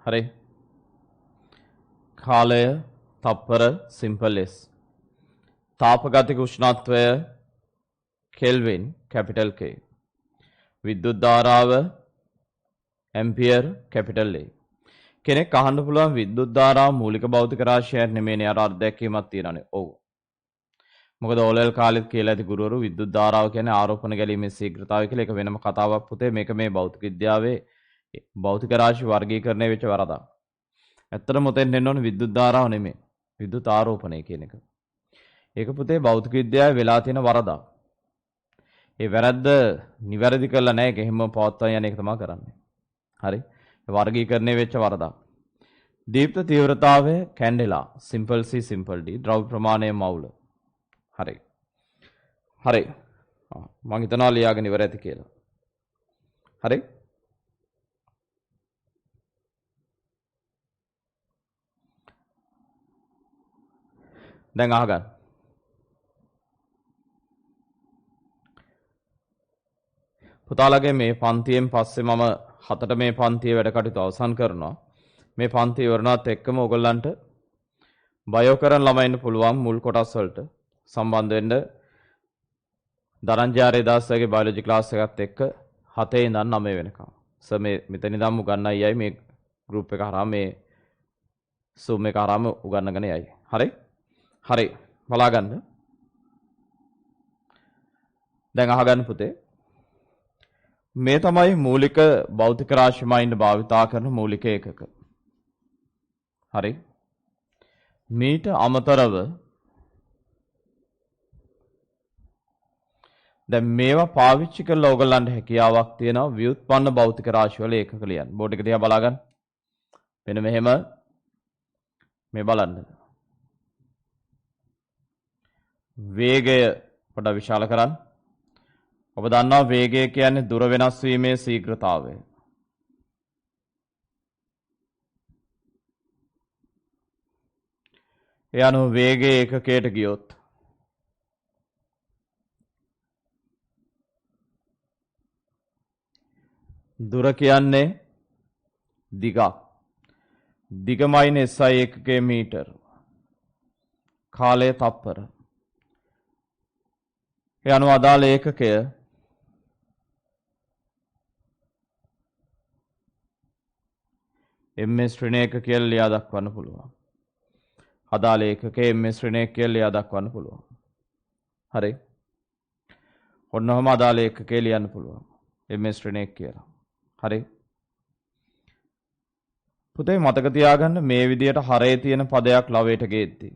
හරි. කාලය තප්පර සිම්පල් S. තාපගතික උෂ්ණත්වය කෙල්වින් කැපිටල් K. විද්‍යුත් ධාරාව ඇම්පියර් කැපිටල් A. කෙනෙක් අහන්න පුළුවන් විද්‍යුත් ධාරාව මූලික භෞතික රාශියක් නෙමෙයිනේ අර අර්ධයක්කීමක් තියෙනනේ. ඔව්. මොකද ඕලෙල් කාලෙත් කියලා ඇති ගුරුවරු විද්‍යුත් ධාරාව කියන්නේ ආරෝපණ ගැලීමේ ශීඝ්‍රතාවය කියලා. ඒක වෙනම කතාවක් පුතේ. මේක මේ භෞතික විද්‍යාවේ භෞතික රාශි වර්ගීකරණය වෙච්ච වරදක්. ඇත්තටම උතෙන් එන්න ඕනේ විද්‍යුත් ධාරාව නෙමෙයි. විද්‍යුත් ආරෝපණය කියන එක. ඒක පුතේ භෞතික විද්‍යාවේ වෙලා තියෙන වරදක්. ඒ වැරද්ද නිවැරදි කරලා නැහැ. ඒක එහෙම පවත්වා යන එක තමයි කරන්නේ. හරි. වර්ගීකරණය වෙච්ච වරදක්. දීප්ත තීව්‍රතාවය කැන්ඩෙලා සිම්පල් C සිම්පල් D ද්‍රව්‍ය ප්‍රමාණය මවුල. හරි. හරි. මම හිතනවා ලියාගෙන ඉවර ඇති කියලා. හරි. දැන් අහගන්න. පුතාලගේ මේ පන්තියෙන් පස්සේ මම 7ට මේ පන්තියේ වැඩ කටයුතු අවසන් කරනවා. මේ පන්තිය ඉවරනවත් එක්කම ඔයගොල්ලන්ට බයෝ කරන ළමයින්ට පුළුවන් මුල් කොටස් වලට සම්බන්ධ වෙන්න දරංජාරේ දාසගේ බයොලොජි ක්ලාස් එකත් එක්ක 7 ඉඳන් 9 වෙනකම්. සර් මේ මෙතන ඉඳන් උගන්නයි මේ ගෲප් එක හරහා මේ Zoom එක හරහාම උගන්නගෙන යයි. හරි? හරි. බලා ගන්න. දැන් අහගන්න පුතේ. මේ තමයි මූලික භෞතික රාශි මයින්ඩ් භාවිතා කරන මූලික ඒකක. හරි. මීට අමතරව දැන් මේවා පාවිච්චි කරලා ඔයගලන්ට හැකියාවක් තියෙනවා ව්‍යුත්පන්න භෞතික රාශි වල ඒකක ලියන්න. බෝඩ් එක දිහා බලා ගන්න. මෙන්න මෙහෙම මේ බලන්න. වේගය පොඩ්ඩක් විශාල කරන්න. ඔබ දන්නවා වේගය කියන්නේ දුර වෙනස් වීමේ ශීඝ්‍රතාවය. ඒ අනුව වේගයේ ඒකකයට ගියොත් දුර කියන්නේ දිගක්. දිගමයින SI ඒකකයේ මීටර. කාලය තප්පර. ඒ අනුව අදාළ ඒකකය ms ශ්‍රේණියක කියලා ලියා දක්වන්න පුළුවන්. අදාළ ඒකකයේ ms ශ්‍රේණියක කියලා ලියා දක්වන්න පුළුවන්. හරි. ඔන්නෝම අදාළ ඒකකේ ලියන්න පුළුවන්. ms ශ්‍රේණියක කියලා. හරි. පුතේ මතක තියාගන්න මේ විදියට හරේ තියෙන පදයක් ලවයට ගේද්දි.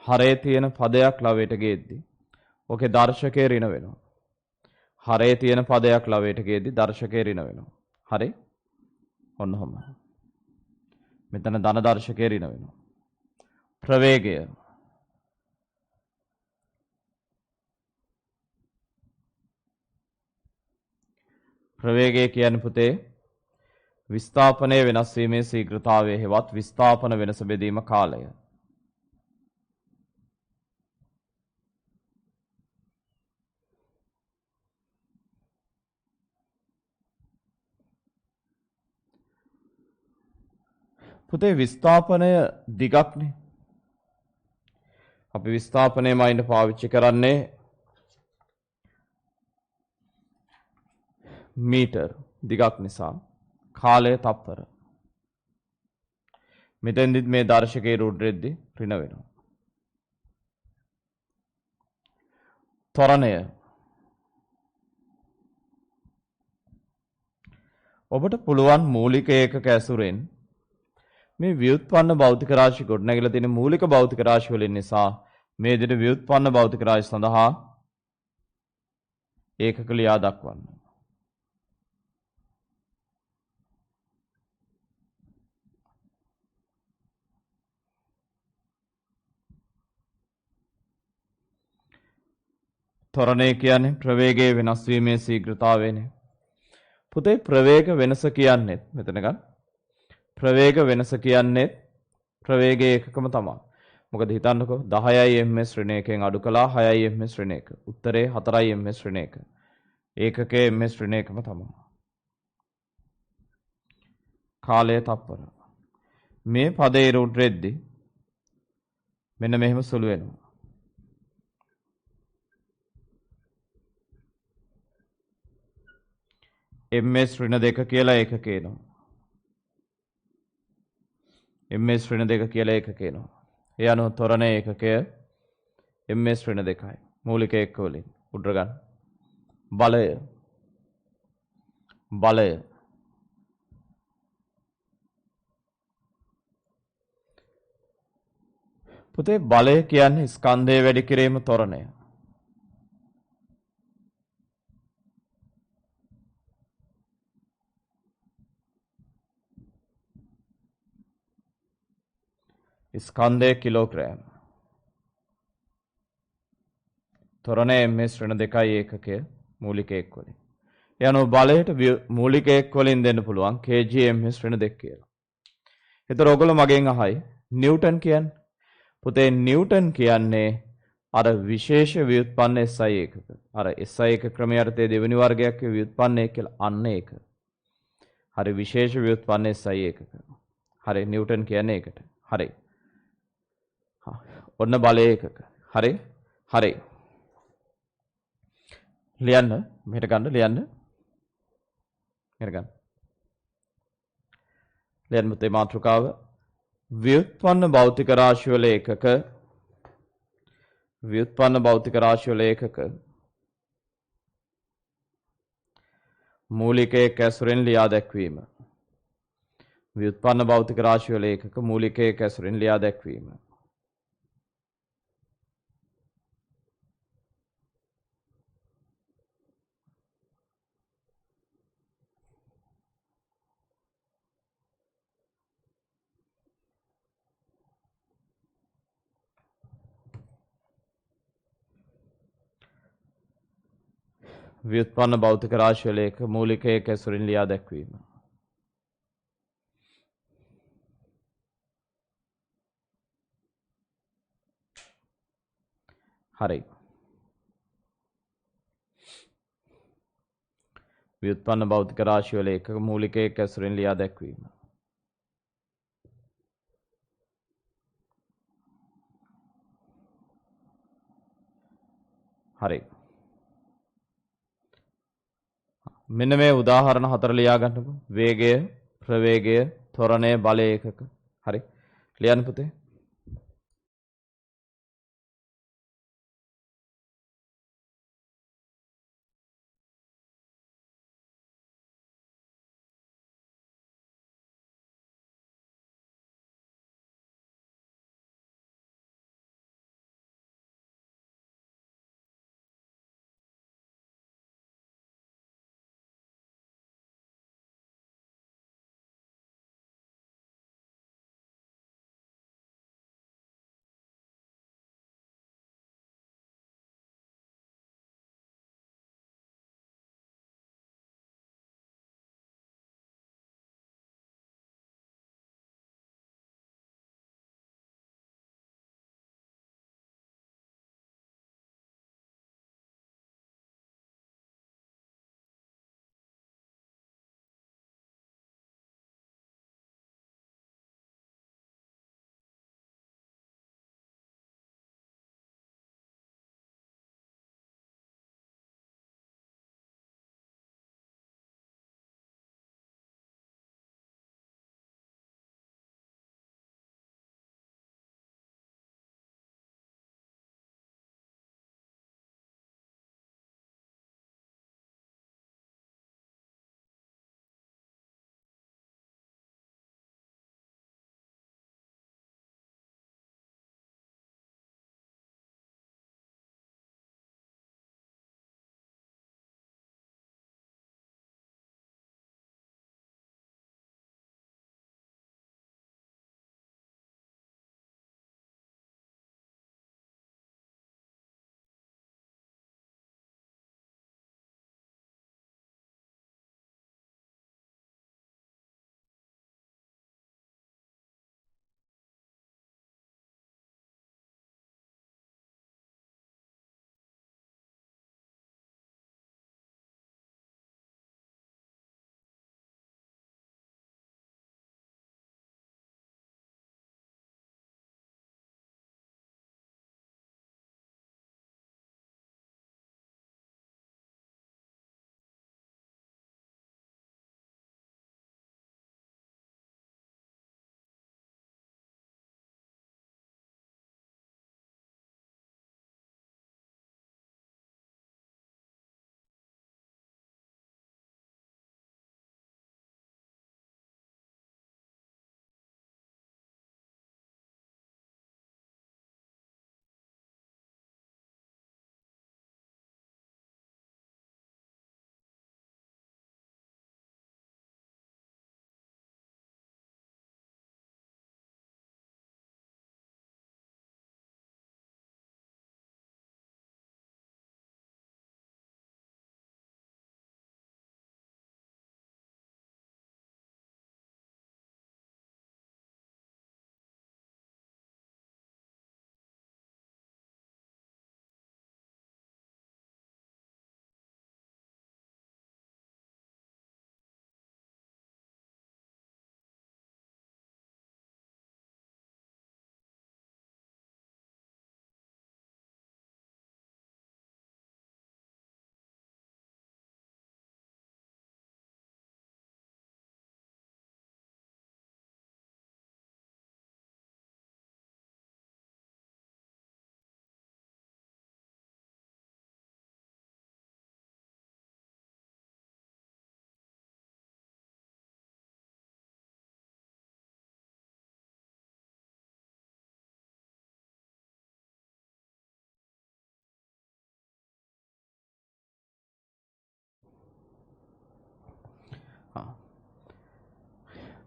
හරේ තියෙන පදයක් ලවයට ගේද්දි. ඕකේ දර්ශකේ ඍණ වෙනවා. හරේ තියෙන පදයක් ලවයට ගේද්දි දර්ශකේ ඍණ වෙනවා. හරි? ඔන්නෝම. මෙතන ධන දර්ශකේ ඍණ වෙනවා. ප්‍රවේගය ප්‍රවේගය කියන්නේ පුතේ විස්ථාපනයේ වෙනස් වීමේ ශීඝ්‍රතාවය හෙවත් විස්ථාපන වෙනස බෙදීම කාලය. පුතේ විස්ථාපනය දිගක්නේ. අපි විස්ථාපනයේ මයින්ඩ් පාවිච්චි කරන්නේ මීටර් දිගක් නිසා කාලය තප්පර. මෙතෙන්දිත් මේ දර්ශකයේ රුඩ්රෙද්දි ඍණ වෙනවා. ත්වරණය ඔබට පුළුවන් මූලික ඒකක ඇසුරෙන් මේ ව්‍යුත්පන්න භෞතික රාශි ගොඩනැගිලා තියෙන මූලික භෞතික රාශි වලින් නිසා මේ විදිහට ව්‍යුත්පන්න භෞතික රාශි සඳහා ඒකක ලියා දක්වන්න. ත්වරණය කියන්නේ ප්‍රවේගයේ වෙනස් වීමේ ශීඝ්‍රතාවයනේ. පුතේ ප්‍රවේග වෙනස කියන්නේ මෙතන ගන්න. ප්‍රවේග වෙනස කියන්නේ ප්‍රවේගයේ ඒකකම තමයි. මොකද හිතන්නකෝ 10යි ms ශ්‍රේණියකෙන් අඩු කළා 6යි ms ශ්‍රේණියක. උත්තරේ 4යි ms ශ්‍රේණියක. ඒකකයේ ms ශ්‍රේණියකම තමයි. කාලය තප්පර. මේ පදේ රුඩ්රෙද්දි මෙන්න මෙහෙම සුළු වෙනවා. ms ඍණ 2 කියලා ඒකක එනවා. ms ඍණ 2 කියලා ඒකක එනවා. ඒ අනුව ත්වරණ ඒකකය ms ඍණ 2යි. මූලික ඒකක වලින් උඩර ගන්න. බලය බලය පුතේ බලය කියන්නේ ස්කන්ධය වැඩි කිරීම ත්වරණය. ස්කන්ධය කිලෝග්‍රෑම්. ත්වරණය ms ඍණ 2යි ඒකකය මූලික ඒකක වලින්. ඒ අනුව බලයට මූලික ඒකක වලින් දෙන්න පුළුවන් kg ms ඍණ 2 කියලා. ඒතර ඔයගොල්ලෝ මගෙන් අහයි නිව්ටන් කියන්නේ පුතේ නිව්ටන් කියන්නේ අර විශේෂ ව්‍යුත්පන්න SI ඒකක. අර SI ඒකක ක්‍රමයේ අර්ථයේ දෙවෙනි වර්ගයක් ව්‍යුත්පන්නය කියලා අන්න ඒක. හරි විශේෂ ව්‍යුත්පන්න SI ඒකක. හරි නිව්ටන් කියන්නේ ඒකට. හරි. ඔන්න බලය ඒකක. හරි. හරි. ලියන්න මෙහෙට ගන්න ලියන්න. මෙහෙට ගන්න. ලියන්න පුතේ මාතෘකාව ව්‍යුත්පන්න භෞතික රාශි වල ඒකක ව්‍යුත්පන්න භෞතික රාශි වල ඒකක මූලිකයක ඇසුරෙන් ලියා දැක්වීම. ව්‍යුත්පන්න භෞතික රාශි වල ඒකක මූලිකයක ඇසුරෙන් ලියා දැක්වීම. ව්‍යුත්පන්න භෞතික රාශිවල එක මූලික එක ඇසුරින් ලියා දැක්වීම. හරි. ව්‍යුත්පන්න භෞතික රාශිවල එක මූලික එක ඇසුරින් ලියා දැක්වීම. හරි. මෙන්න මේ උදාහරණ හතර ලියා ගන්නකො. වේගය, ප්‍රවේගය, ත්වරණය, බලය ඒකක. හරි. ලියන්න පුතේ.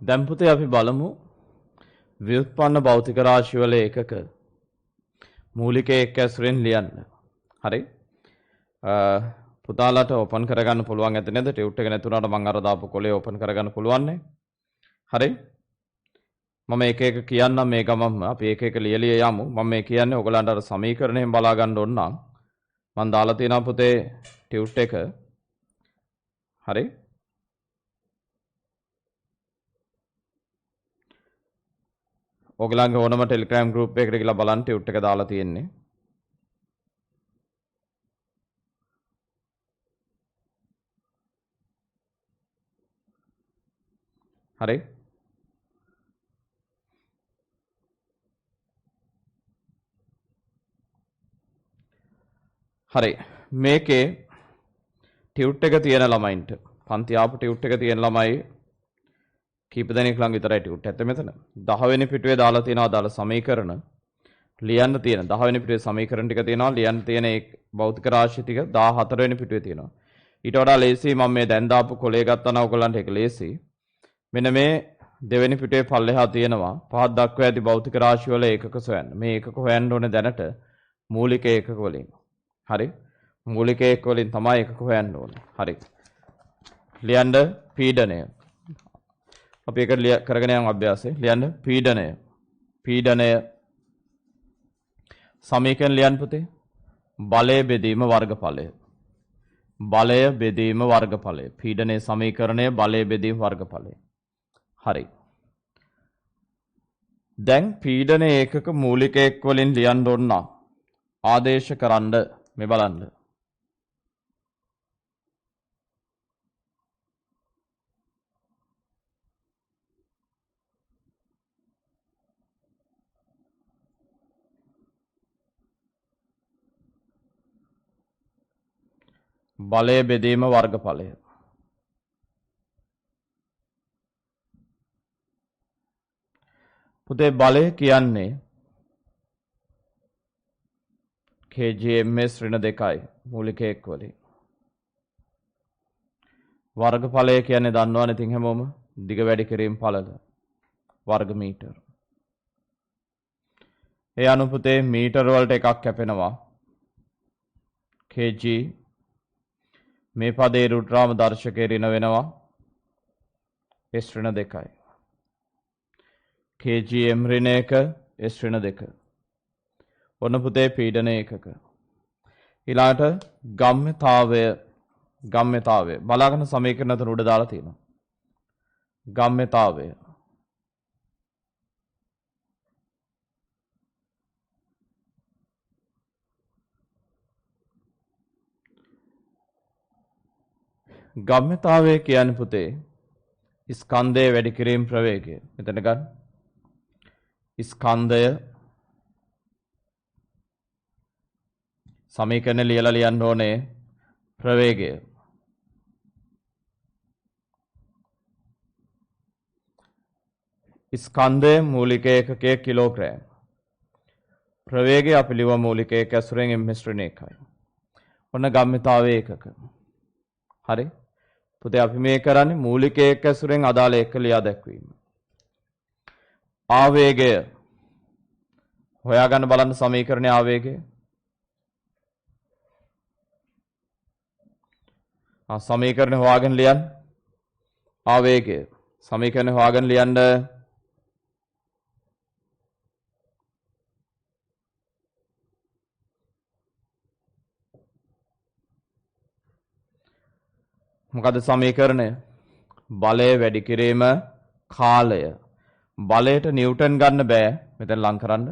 දැන් පුතේ අපි බලමු ව්‍යුත්පන්න භෞතික රාශිවල ඒකක මූලික එක් ඇසුරෙන් ලියන්න. හරි. පුතාලට ඕපන් කරගන්න පුළුවන් ඇති නේද? ටියුට් එක නැතුණාට මම අර දාපු කොලේ ඕපන් කරගන්න පුළුවන් නේ. හරි? මම එක එක කියන්නම් මේ ගමම අපි එක එක ලියලිය යමු. මම මේ කියන්නේ ඔයගලන්ට අර සමීකරණයෙන් බලා ගන්න ඕන නම් මම දාලා තියෙනවා පුතේ ටියුට් එක. හරි? ඔයගලන්ගේ ඕනම ටෙලිග්‍රෑම් ගෲප් එකකට ගිහලා බලන්න ටියුට් එක දාලා තියෙන්නේ. හරි? හරි. මේකේ ටියුට් එක තියෙන ළමයින්ට පන්ති ආපු ටියුට් එක තියෙන ළමයි කීප දෙනෙක් ළඟ විතරයි ටියුට් ඇත්තේ මෙතන. 10 වෙනි පිටුවේ දාලා තියෙනවා දාලා සමීකරණ ලියන්න තියෙන 10 වෙනි පිටුවේ සමීකරණ ටික තියෙනවා ලියන්න තියෙන ඒ භෞතික රාශි ටික 14 වෙනි පිටුවේ තියෙනවා. ඊට වඩා ලේසි මම මේ දැන් දාපු කොලේ ගත්තා නම් ඔයගොල්ලන්ට ඒක ලේසි. මෙන්න මේ දෙවෙනි පිටුවේ පල්ලෙහා තියෙනවා පහක් දක්වා ඇති භෞතික රාශි වල ඒකක සොයන්න. මේ ඒකක හොයන්න ඕනේ දැනට මූලික ඒකක වලින්. හරි? මූලික ඒකක වලින් තමයි ඒකක හොයන්න ඕනේ. හරි. ලියන්න පීඩනය. අපි ඒක කරගෙන යන අභ්‍යාසය. ලියන්න පීඩනය. පීඩනය සමීකරණ ලියන්න පුතේ. බලය බෙදීම වර්ගඵලය. බලය බෙදීම වර්ගඵලය. පීඩනයේ සමීකරණය බලය බෙදීම වර්ගඵලය. හරි. දැන් පීඩන ඒකක මූලික එක් වලින් ලියන්න ඕන නම් ආදේශ කරන්න මේ බලන්න. බලය බෙදීම වර්ගඵලය. පුතේ බලය කියන්නේ KGMS ඍණ 2යි මූලික එක් වලින්. වර්ගඵලය කියන්නේ දන්නවනේ ඉතින් හැමෝම දිග වැඩි කිරීම පළල වර්ග මීටර. ඒ අනුව පුතේ මීටර වලට එකක් කැපෙනවා. kg මේ පදේ රුඩ්‍රාම දර්ශකයේ ඍණ වෙනවා S ඍණ 2යි. kgm ඍණ 1 S ඍණ 2. ඔන්න පුතේ පීඩන ඒකක. ඊළාට ගම්ම්‍යතාවය බලාගන්න සමීකරණ තුන උඩ දාලා තියෙනවා. ගම්ම්‍යතාවය ගම්ම්‍යතාවය කියන්නේ පුතේ ස්කන්ධයේ වැඩි කිරීම ප්‍රවේගය. මෙතන ගන්න. ස්කන්ධය සමීකරණ ලියලා ලියන්න ඕනේ ප්‍රවේගය. ස්කන්ධයේ මූලික ඒකකය කිලෝග්‍රෑම්. ප්‍රවේගය අපි ලියව මූලික ඒකක ඇසුරෙන් ms ඍණ 1යි. ඔන්න ගම්ම්‍යතාවය ඒකක. හරි? පුතේ අපි මේ කරන්නේ මූලික ඒකක ඇසුරෙන් අදාළ එක ලියා දැක්වීම. ආවේගය හොයාගන්න බලන්න සමීකරණයේ ආවේගය. සමීකරණ හොයාගෙන ලියන්න. ආවේගය සමීකරණ හොයාගෙන ලියන්න. මොකද සමීකරණය? බලය වැඩි කිරීම කාලය. බලයට නිව්ටන් ගන්න බෑ. මෙතන ලං කරන්න.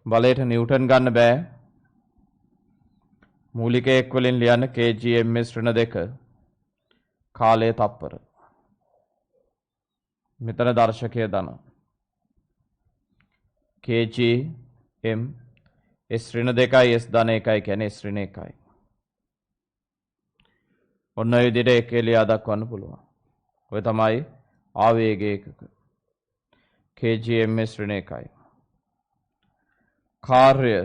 බලයට නිව්ටන් ගන්න බෑ. මූලික එක් වලින් ලියන්න kgms ඍණ 2 කාලය තප්පර. මෙතන දර්ශකය දන. kgm S ඍණ 2යි S ධන 1යි කියන්නේ S ඍණ 1යි. ඔන්න ඔය විදිහට එකේ ලියා දක්වන්න පුළුවන්. ඔය තමයි ආවේග ඒකක. kgms ඍණ 1යි. කාර්ය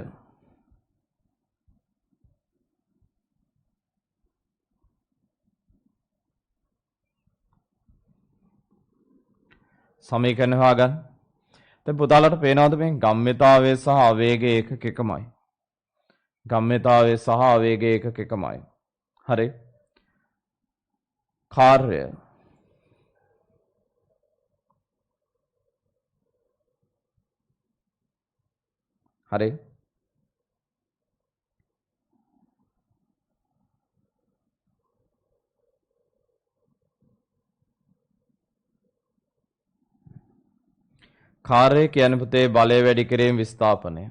සමීකරණ හොයාගන්න. දැන් පුතාලට පේනවද මේ ගම්ම්‍යතාවය සහ ආවේග ඒකක එකමයි. ගම්‍යතාවය සහ ආවේගය එකක එකමයි. හරි. කාර්ය හරි. කාර්යය කියන්නේ පුතේ බලය වැඩි කිරීම විස්ථාපනය.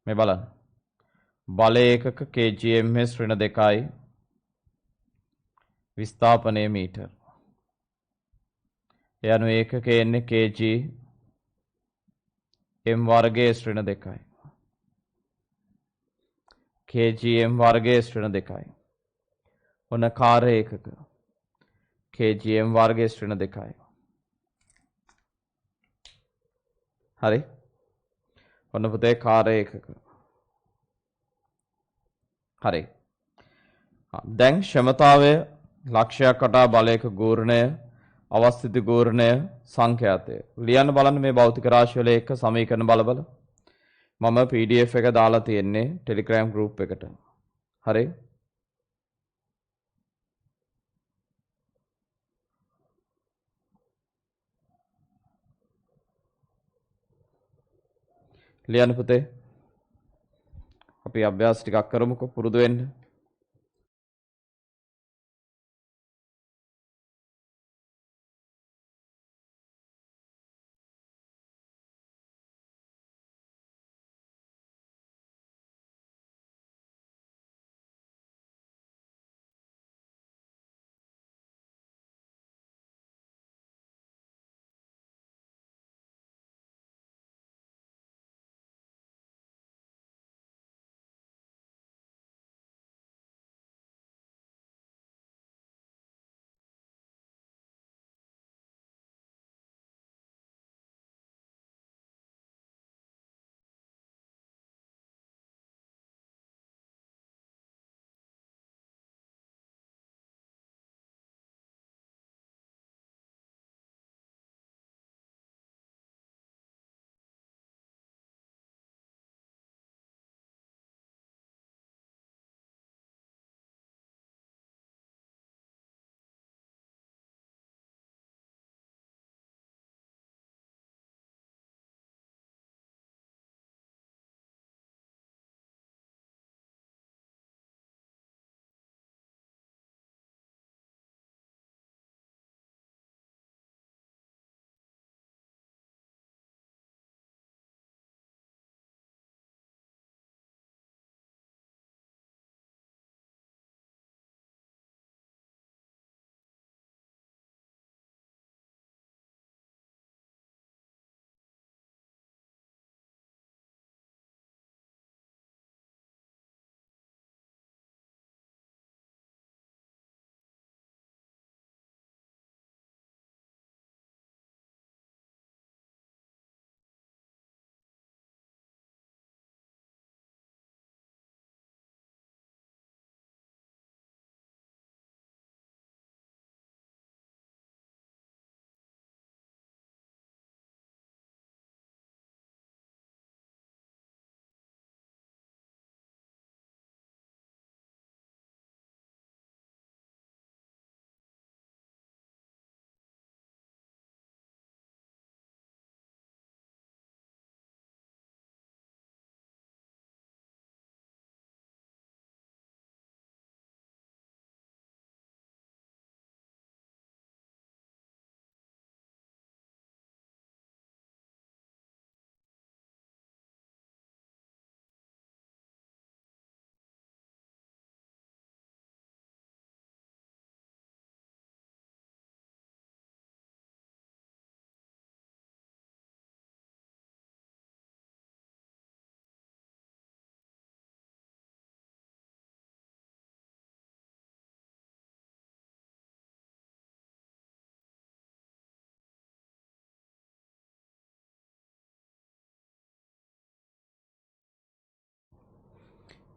මේ බලන්න. බලය ඒකක kgms ඍණ 2යි විස්ථාපනය මීටර. ඒ අනුව ඒකකයේ එන්නේ kg m වර්ගයේ ඍණ 2යි. kgm වර්ගයේ ඍණ 2යි. ඔන්න කාර්ය ඒකක kgm වර්ගයේ ඍණ 2යි. හරි. ඔන්න පුතේ කාර්ය ඒකක. හරි. දැන් ක්ෂමතාවය ලක්ෂයක් වටා බලයක ගූර්ණය අවස්ථිත ගූර්ණය සංඛ්‍යාතය. ලියන්න බලන්න මේ භෞතික රාශි වල එක සමීකරණ බල මම PDF එක දාලා තියෙන්නේ Telegram group එකට. හරි. ලියන්න පුතේ. අපි අභ්‍යාස ටිකක් කරමුකෝ පුරුදු වෙන්න.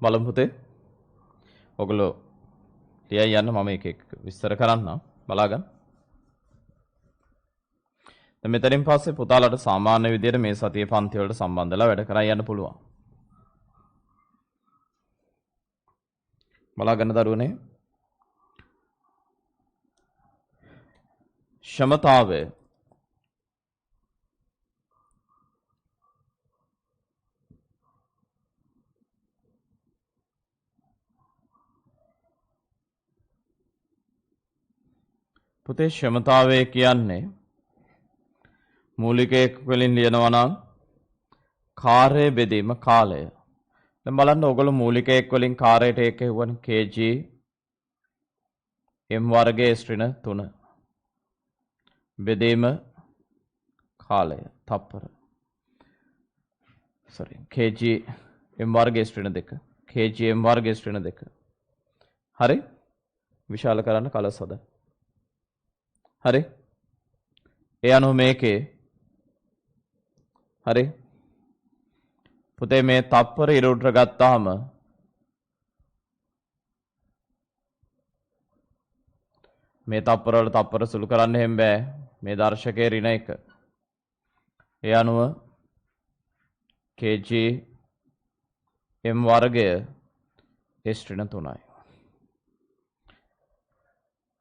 බලමු පුතේ. ඔගොල්ලෝ ලියයි යන්න මම එක එක විස්තර කරන්නම්. බලාගන්න. දැන් මෙතනින් පස්සේ පුතාලට සාමාන්‍ය විදියට මේ සතියේ පන්ති වලට සම්බන්ධලා වැඩ කරන් යන්න පුළුවන්. බලාගන්න දරුවනේ. ක්ෂමතාවය පුතේ ක්ෂමතාවය කියන්නේ මූලික එකක වලින් ලියනවා නම් කාර්ය බෙදීම කාලය. දැන් බලන්න ඔයගොල්ලෝ මූලික එකක වලින් කාර්යයට එක හෙව්වනේ kg m වර්ගයේ ඍණ 3 බෙදීම කාලය තප්පර. kg m වර්ගයේ ඍණ 2 kg m වර්ගයේ ඍණ 2. හරි? විශාල කරන්න කලස් හදන්න. හරි? ඒ අනුව මේකේ හරි පුතේ මේ තප්පර ඉරුට්ට ගත්තාම මේ තප්පර වල තප්පර සුළු කරන්න හැම බෑ. මේ දර්ශකයේ ඍණ 1. ඒ අනුව kg m වර්ගය s ඍණ 3යි.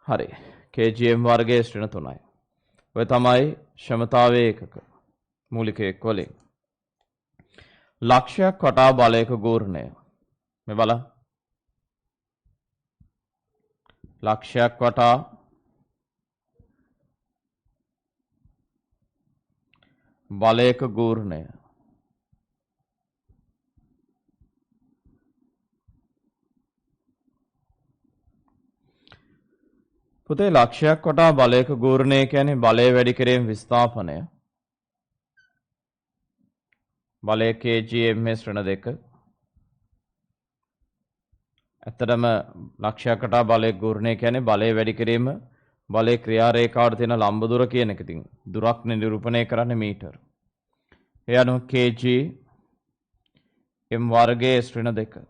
හරි. kg m වර්ගය s ඍණ 3යි. ඔය තමයි ක්ෂමතාවයේ එකක මූලික එක් වලින්. ලක්ෂයක් වටා බලයක ගූර්ණය. මේ බලන්න. ලක්ෂයක් වටා බලයක ගූර්ණය. පුතේ ලක්ෂයක් වටා බලයක ගූර්ණය කියන්නේ බලය වැඩි කිරීම විස්ථාපනය. බලය kg ms ඍණ 2. ඇත්තටම ලක්ෂයක් වටා බලයක ගූර්ණය කියන්නේ බලය වැඩි කිරීම බලයේ ක්‍රියා රේඛාවට තියෙන ලම්බ දුර කියන එක. ඉතින් දුරක් නිරූපණය කරන්නේ මීටර. ඒ අනුව kg m වර්ගයේ s ඍණ 2.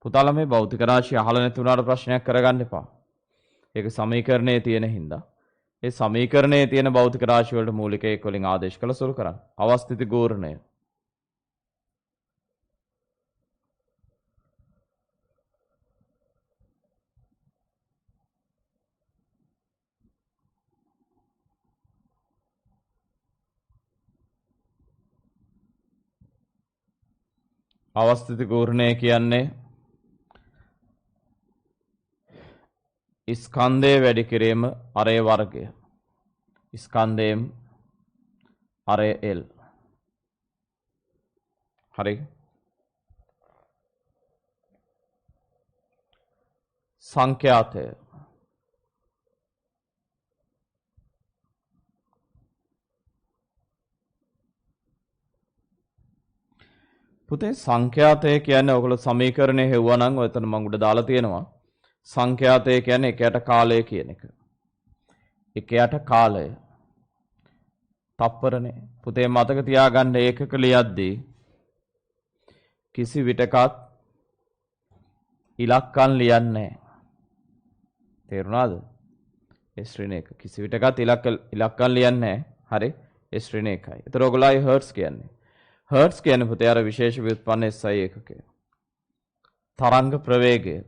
පුතාලා මේ භෞතික රාශිය අහලා නැති වුණාට ප්‍රශ්නයක් කරගන්න එපා. ඒක සමීකරණයේ තියෙන හින්දා. ඒ සමීකරණයේ තියෙන භෞතික රාශිය වලට මූලික එක් වලින් ආදේශ කළ සුළු කරන්න. අවස්ථිති ගූර්ණය. අවස්ථිති ගූර්ණය කියන්නේ ස්කන්ධය වැඩි කිරීම අරය වර්ගය. ස්කන්ධයෙන් අරය L. හරි. සංඛ්‍යාතය. පුතේ සංඛ්‍යාතය කියන්නේ ඔයගොල්ලෝ සමීකරණය හෙව්වා නම් ඔයතන මම උඩ දාලා තියෙනවා. සංඛ්‍යාතය කියන්නේ එකයට කාලය කියන එක. එකයට කාලය. තප්පරනේ. පුතේ මතක තියාගන්න ඒකක ලියද්දී කිසි විටකත් ඉලක්කම් ලියන්නේ නැහැ. තේරුණාද? s ඍණ 1. කිසි විටකත් ඉලක්කම් ලියන්නේ නැහැ. හරි? s ඍණ 1යි. ඒතර ඔයගොල්ලෝයි හර්ට්ස් කියන්නේ. හර්ට්ස් කියන්නේ පුතේ අර විශේෂ ව්‍යුත්පන්න SI ඒකකය. තරංග ප්‍රවේගය.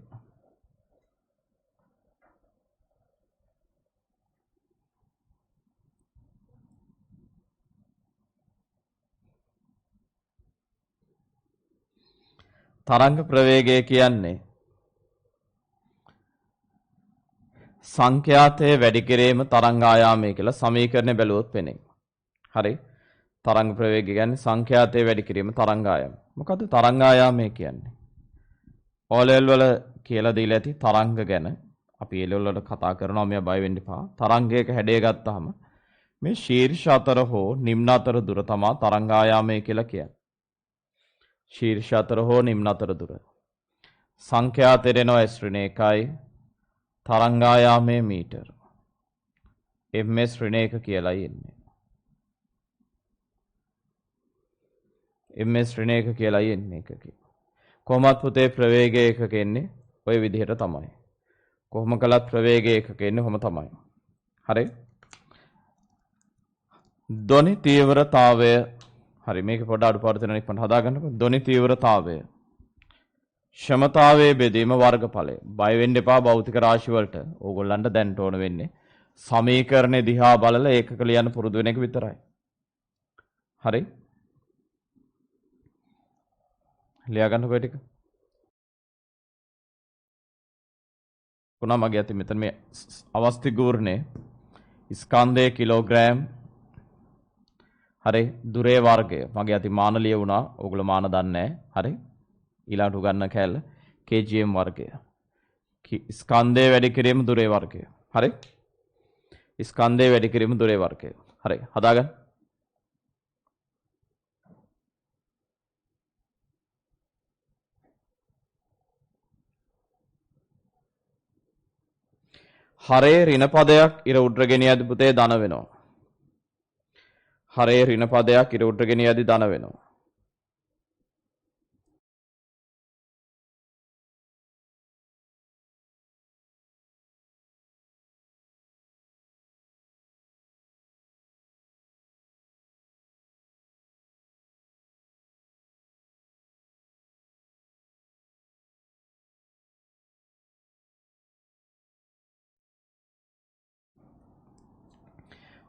තරංග ප්‍රවේගය කියන්නේ සංඛ්‍යාතය වැඩි කිරීම තරංග ආයාමය කියලා සමීකරණය බැලුවොත් වෙන්නේ. හරි? තරංග ප්‍රවේගය කියන්නේ සංඛ්‍යාතය වැඩි කිරීම තරංග ආයාම. මොකද්ද තරංග ආයාමය කියන්නේ? ඕලෙල් වල කියලා දීලා ඇති තරංග ගැන අපි ඒලෙල් වල කතා කරනවා මෙයා බය වෙන්න එපා. තරංගයක හැඩය ගත්තාම මේ ශීර්ෂ අතර හෝ නිම්න අතර දුර තමයි තරංග ආයාමය කියලා කියන්නේ. ශීර්ෂ අතර හෝ නිම්න අතර දුර. සංඛ්‍යාතය දෙනවා s ඍණ 1යි. තරංග ආයාමය මීටර. ms ඍණ 1 කියලායි එන්නේ. ms ඍණ 1 කියලායි එන්නේ එකකේ. කොහොමත් පුතේ ප්‍රවේගය එකක එන්නේ ওই විදිහට තමයි. කොහොම කළත් ප්‍රවේගය එකක එන්නේ කොහොම තමයි. හරි? ධ්වනි තීව්‍රතාවය හරි මේක පොඩ්ඩක් අඩුපාඩු තියෙනවා ඉක්මනට හදාගන්නකො. ධ්වනි තීව්‍රතාවය ක්ෂමතාවයේ බෙදීම වර්ගඵලය. බය වෙන්න එපා භෞතික රාශි වලට. ඕගොල්ලන්ට දැන් ඕන වෙන්නේ සමීකරණේ දිහා බලලා ඒකක ලියන්න පුරුදු වෙන එක විතරයි. හරි? ලියා ගන්නකො ටික. කොහොම මගේ අතින් මෙතන මේ අවස්ථි ගූර්ණේ ස්කන්ධයේ කිලෝග්‍රෑම් හරි දුරේ වර්ගය මගේ අතින් මාන ලියුණා. ඕගොල්ලෝ මාන දන්නේ නැහැ. හරි? ඊළඟට උගන්න කැල kgm වර්ගය. ස්කන්ධයේ වැඩි කිරීම දුරේ වර්ගය. හරි? ස්කන්ධයේ වැඩි කිරීම දුරේ වර්ගය. හරි. හදාගන්න. හරේ ඍණ පදයක් ඉර උඩර ගෙනියද්දි පුතේ ධන වෙනවා. හරේ ඍණ පදයක් ඉර උඩර ගෙනියද්දි ධන වෙනවා.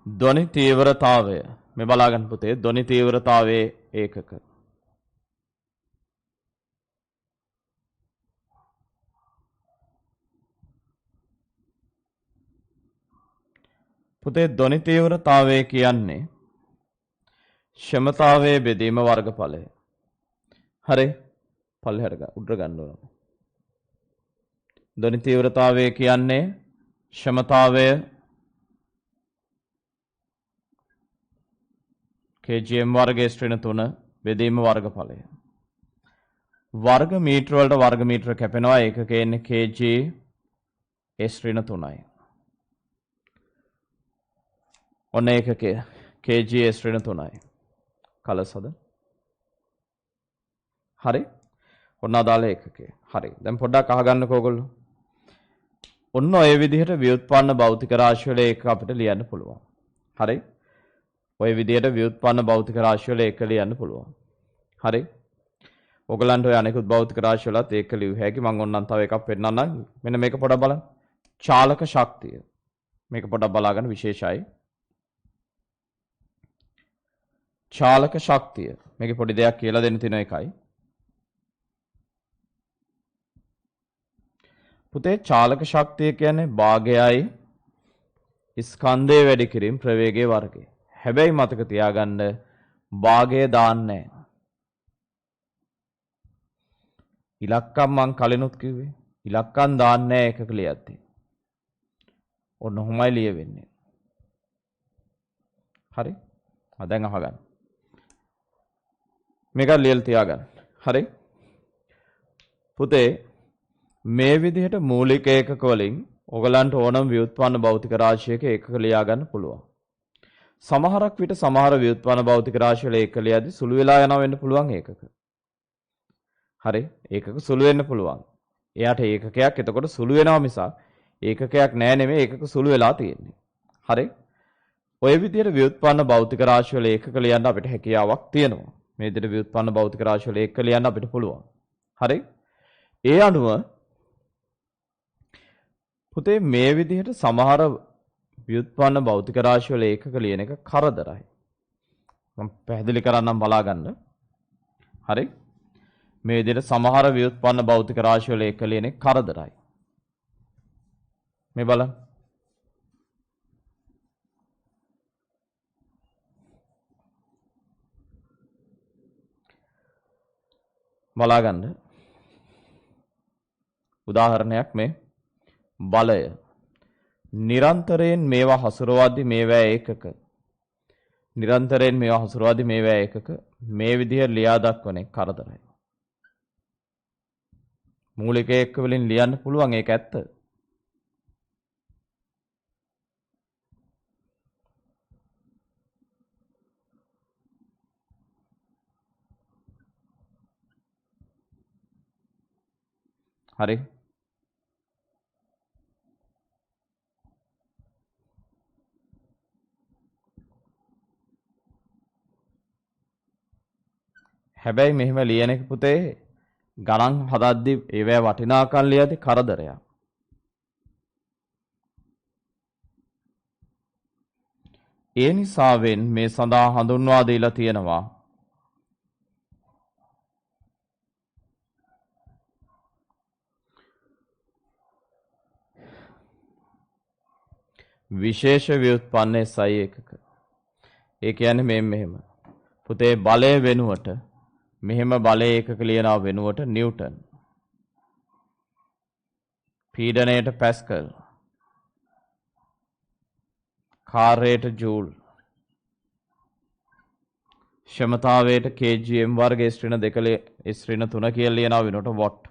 ධ්වනි තීව්‍රතාවය මේ බලා ගන්න පුතේ ධ්වනි තීව්‍රතාවයේ ඒකක පුතේ ධ්වනි තීව්‍රතාවය කියන්නේ ක්ෂමතාවයේ බෙදීම වර්ගඵලය. හරි? පල්ලෙහාට උඩර ගන්න ඕන. ධ්වනි තීව්‍රතාවය කියන්නේ ක්ෂමතාවය kgm වර්ගයේ ශ්‍රේණ 3 බෙදීම වර්ගඵලය. වර්ග මීටර වලට වර්ග මීටර කැපෙනවා. ඒකකේ ඉන්නේ kg ශ්‍රේණ 3යි. ඔන්න ඒකකේ kg ශ්‍රේණ 3යි. කලසද? හරි? ඔන්න අදාළ ඒකකේ. හරි. දැන් පොඩ්ඩක් අහගන්නකෝ ඔයගොල්ලෝ. ඔන්න ඔය විදිහට ව්‍යුත්පන්න භෞතික රාශි වල ඒක අපිට ලියන්න පුළුවන්. හරි? ඔය විදිහට ව්‍යුත්පන්න භෞතික රාශි වල ඒක ලියන්න පුළුවන්. හරි? ඔයගලන්ට ඔය අනිකුත් භෞතික රාශි වලත් ඒක ලියු හැකි. මම ඕනනම් තව එකක් පෙන්නන්නම්. මෙන්න මේක පොඩක් බලන්න. චාලක ශක්තිය. මේක පොඩක් බලා ගන්න විශේෂයි. චාලක ශක්තිය. මේකේ පොඩි දෙයක් කියලා දෙන්න තියෙන එකයි. පුතේ චාලක ශක්තිය කියන්නේ භාගයයි ස්කන්ධයේ වැඩි කිරීම ප්‍රවේගයේ වර්ගය. හැබැයි මතක තියාගන්න භාගය දාන්නේ නැහැ. ඉලක්කම් මං කලිනුත් කිව්වේ. ඉලක්කම් දාන්නේ නැහැ එකක ලියද්දී. ඔන්න ඔහොමයි ලියවෙන්නේ. හරි? දැන් අහගන්න. මේක ලියලා තියාගන්න. හරි? පුතේ මේ විදිහට මූලික ඒකක වලින් ඔයගලන්ට ඕනම ව්‍යුත්පන්න භෞතික රාශියක ඒකක ලියා ගන්න පුළුවන්. සමහරක් විට සමහර ව්‍යුත්පන්න භෞතික රාශි වල ඒකක ලියද්දී සුළු වෙලා යනවා වෙන්න පුළුවන් ඒකක. හරි? ඒකක සුළු වෙන්න පුළුවන්. එයාට ඒකකයක් එතකොට සුළු වෙනවා මිසක් ඒකකයක් නෑ නෙමෙයි ඒකක සුළු වෙලා තියෙන්නේ. හරි? ඔය විදිහට ව්‍යුත්පන්න භෞතික රාශි වල ඒකක ලියන්න අපිට හැකියාවක් තියෙනවා. මේ විදිහට ව්‍යුත්පන්න භෞතික රාශි වල ඒකක ලියන්න අපිට පුළුවන්. හරි? ඒ අනුව පුතේ මේ විදිහට සමහර ව්‍යුත්පන්න භෞතික රාශි වල ඒකක ලියන එක කරදරයි. මම පැහැදිලි කරන්නම් බලා ගන්න. හරි? මේ විදිහට සමහර ව්‍යුත්පන්න භෞතික රාශි වල ඒකක ලියන එක කරදරයි. මේ බලන්න. බලා ගන්න. උදාහරණයක් මේ බලය නිරන්තරයෙන් මේවා හසුරවද්දි මේවා ඒකක නිරන්තරයෙන් මේවා හසුරවද්දි මේවා ඒකක මේ විදිහට ලියා දක්වන එක කරදරයි. මූලික ඒකක වලින් ලියන්න පුළුවන් ඒක ඇත්ත. හරි? හැබැයි මෙහෙම ලියන එක පුතේ ගණන් හදද්දී ඒවැ වටිනාකම් ලියද්දී කරදරයක්. ඒ නිසාවෙන් මේ සඳහා හඳුන්වා දීලා තියෙනවා විශේෂ ව්‍යුත්පන්න SI එකක. ඒ කියන්නේ මෙහෙම. පුතේ බලය වෙනුවට මෙහෙම බලය එකක ලියනවා වෙනුවට නිව්ටන්. පීඩනයට පැස්කල්. කාර්යයට ජූල්. ක්ෂමතාවයට kgm වර්ග ස්ත්‍රිණ 2 ස්ත්‍රිණ 3 කියලා ලියනවා වෙනුවට වොට්.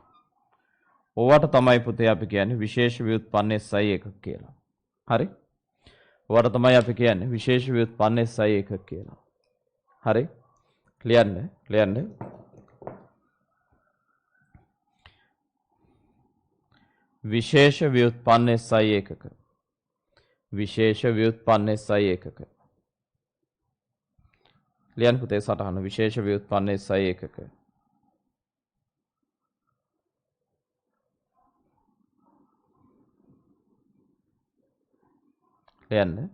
ඕවට තමයි පුතේ අපි කියන්නේ විශේෂ ව්‍යුත්පන්න SI එකක කියලා. හරි? ඕවට තමයි අපි කියන්නේ විශේෂ ව්‍යුත්පන්න SI එකක කියලා. හරි? ලියන්න. විශේෂ ව්‍යුත්පන්න SI එකක. විශේෂ ව්‍යුත්පන්න SI එකක. ලියන්න පුතේ සටහන විශේෂ ව්‍යුත්පන්න SI එකක. ලියන්න.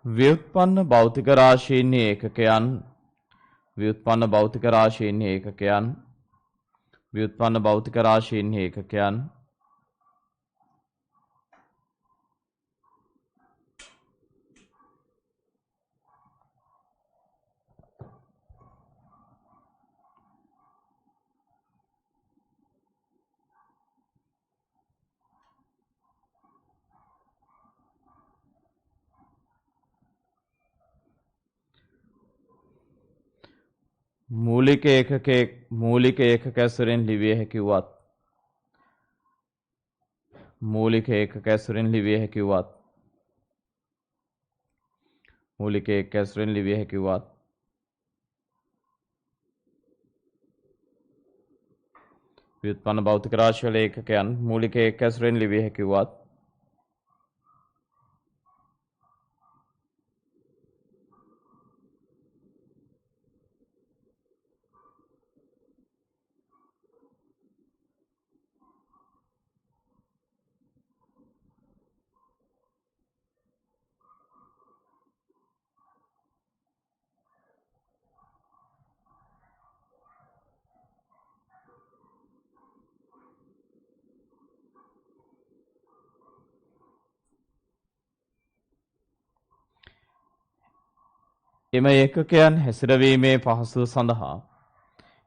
ව්‍යුත්පන්න භෞතික රාශීන්හි ඒකකයන් ව්‍යුත්පන්න භෞතික රාශීන්හි ඒකකයන් ව්‍යුත්පන්න භෞතික රාශීන්හි ඒකකයන් මූලික ඒකක ඇසුරෙන් ලිවිය හැකි වුවත් මූලික ඒකක ඇසුරෙන් ලිවිය හැකි වුවත් මූලික ඒකක ඇසුරෙන් ලිවිය හැකි වුවත් ව්‍යුත්පන්න භෞතික රාශි වල ඒකකයන් මූලික ඒකක ඇසුරෙන් ලිවිය හැකි වුවත්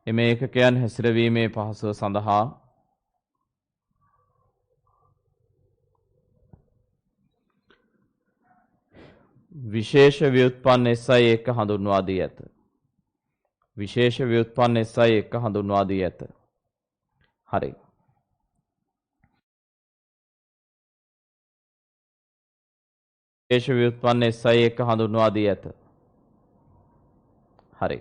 එම ඒකකයන් හැසිරවීමේ පහසුව සඳහා විශේෂ ව්‍යුත්පන්න SI එක හඳුන්වා දී ඇත. විශේෂ ව්‍යුත්පන්න SI එක හඳුන්වා දී ඇත. හරි. විශේෂ ව්‍යුත්පන්න SI එක හඳුන්වා දී ඇත. හරි.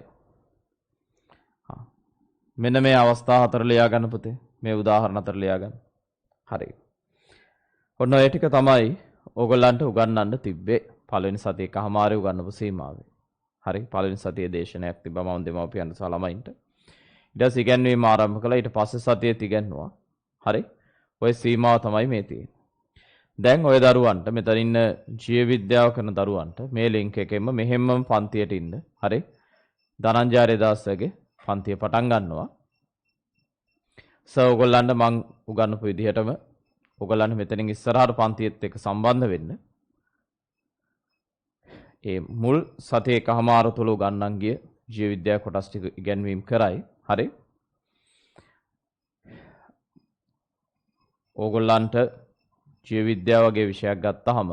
මෙන්න මේ අවස්ථා හතර ලියා ගන්න පුතේ. මේ උදාහරණ හතර ලියා ගන්න. හරි. ඔන්න ඔය ටික තමයි ඕගොල්ලන්ට උගන්වන්න තිබ්බේ. පළවෙනි සතියේ කහමාරේ උගන්වපු සීමාවේ. හරි. පළවෙනි සතියේ දේශනයක් තිබ්බා මම දෙමව්පියන්ට සහ ළමයින්ට. ඊට පස්සේ ඉගැන්වීම ආරම්භ කළා. ඊට පස්සේ සතියේත් ඉගැන්නුවා. හරි. ඔය සීමාව තමයි මේ තියෙන්නේ. දැන් ඔය දරුවන්ට මෙතන ඉන්න ජීව විද්‍යාව කරන දරුවන්ට මේ ලින්ක් එකෙන්ම මෙහෙම්ම පන්තියට ඉන්න. හරි. ධනංජාරේ දාසගේ පන්තිය පටන් ගන්නවා. ඔයගොල්ලන්ට මම උගන්වපු විදිහටම ඔයගොල්ලන්ට මෙතනින් ඉස්සරහට පන්තියත් එක්ක සම්බන්ධ වෙන්න. ඒ මුල් සතියේ එකමාර තුල උගන්වන්න ගිය ජීව විද්‍යාව කොටස් ටික ඉගෙනවීම කරයි. හරි. ඕගොල්ලන්ට ජීව විද්‍යාව වගේ විෂයක් ගත්තාම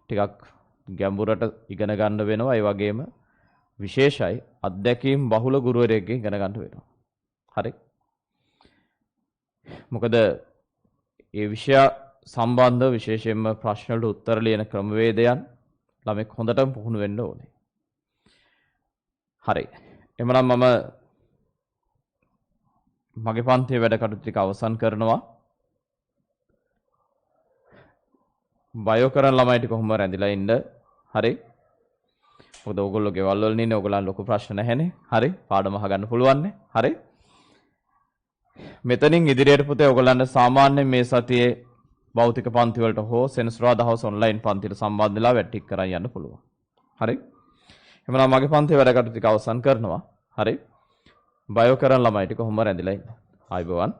ටිකක් ගැඹුරට ඉගෙන ගන්න වෙනවා. ඒ වගේම විශේෂයි අධ්‍යක්ීම් බහුල ගුරුවරයෙක්ගෙන් ඉගෙන ගන්න වෙනවා. හරි. මොකද ඒ විෂය සම්බන්ධ විශේෂයෙන්ම ප්‍රශ්න වලට උත්තර ලියන ක්‍රමවේදයන් ළමෙක් හොඳටම පුහුණු වෙන්න ඕනේ. හරි. එhmenan මම මගේ පන්තියේ වැඩ කටයුතු ටික අවසන් කරනවා. බයෝ කරන ළමයි ටික කොහොම රැඳිලා ඉන්න. හරි. මොකද ඕගොල්ලෝ ගෙවල් වල ඉන්නේ ඕගොල්ලන් ලොකු ප්‍රශ්න නැහැනේ. හරි. පාඩම අහගන්න පුළුවන් නේ. හරි. මෙතනින් ඉදිරියට පුතේ ඕගොල්ලන්ට සාමාන්‍යයෙන් මේ සතියේ භෞතික පන්ති වලට හෝ සෙනසුරාදා දවස් ඔන්ලයින් පන්තිට සම්බන්ධ වෙලා වැට්ටික් කරන් යන්න පුළුවන්. හරි. එහෙනම් මගේ පන්තියේ වැඩ කටයුතු ටික අවසන් කරනවා. හරි. බයෝ කරන ළමයි ටික කොහොම රැඳිලා ඉන්න. ආයිබෝවන්.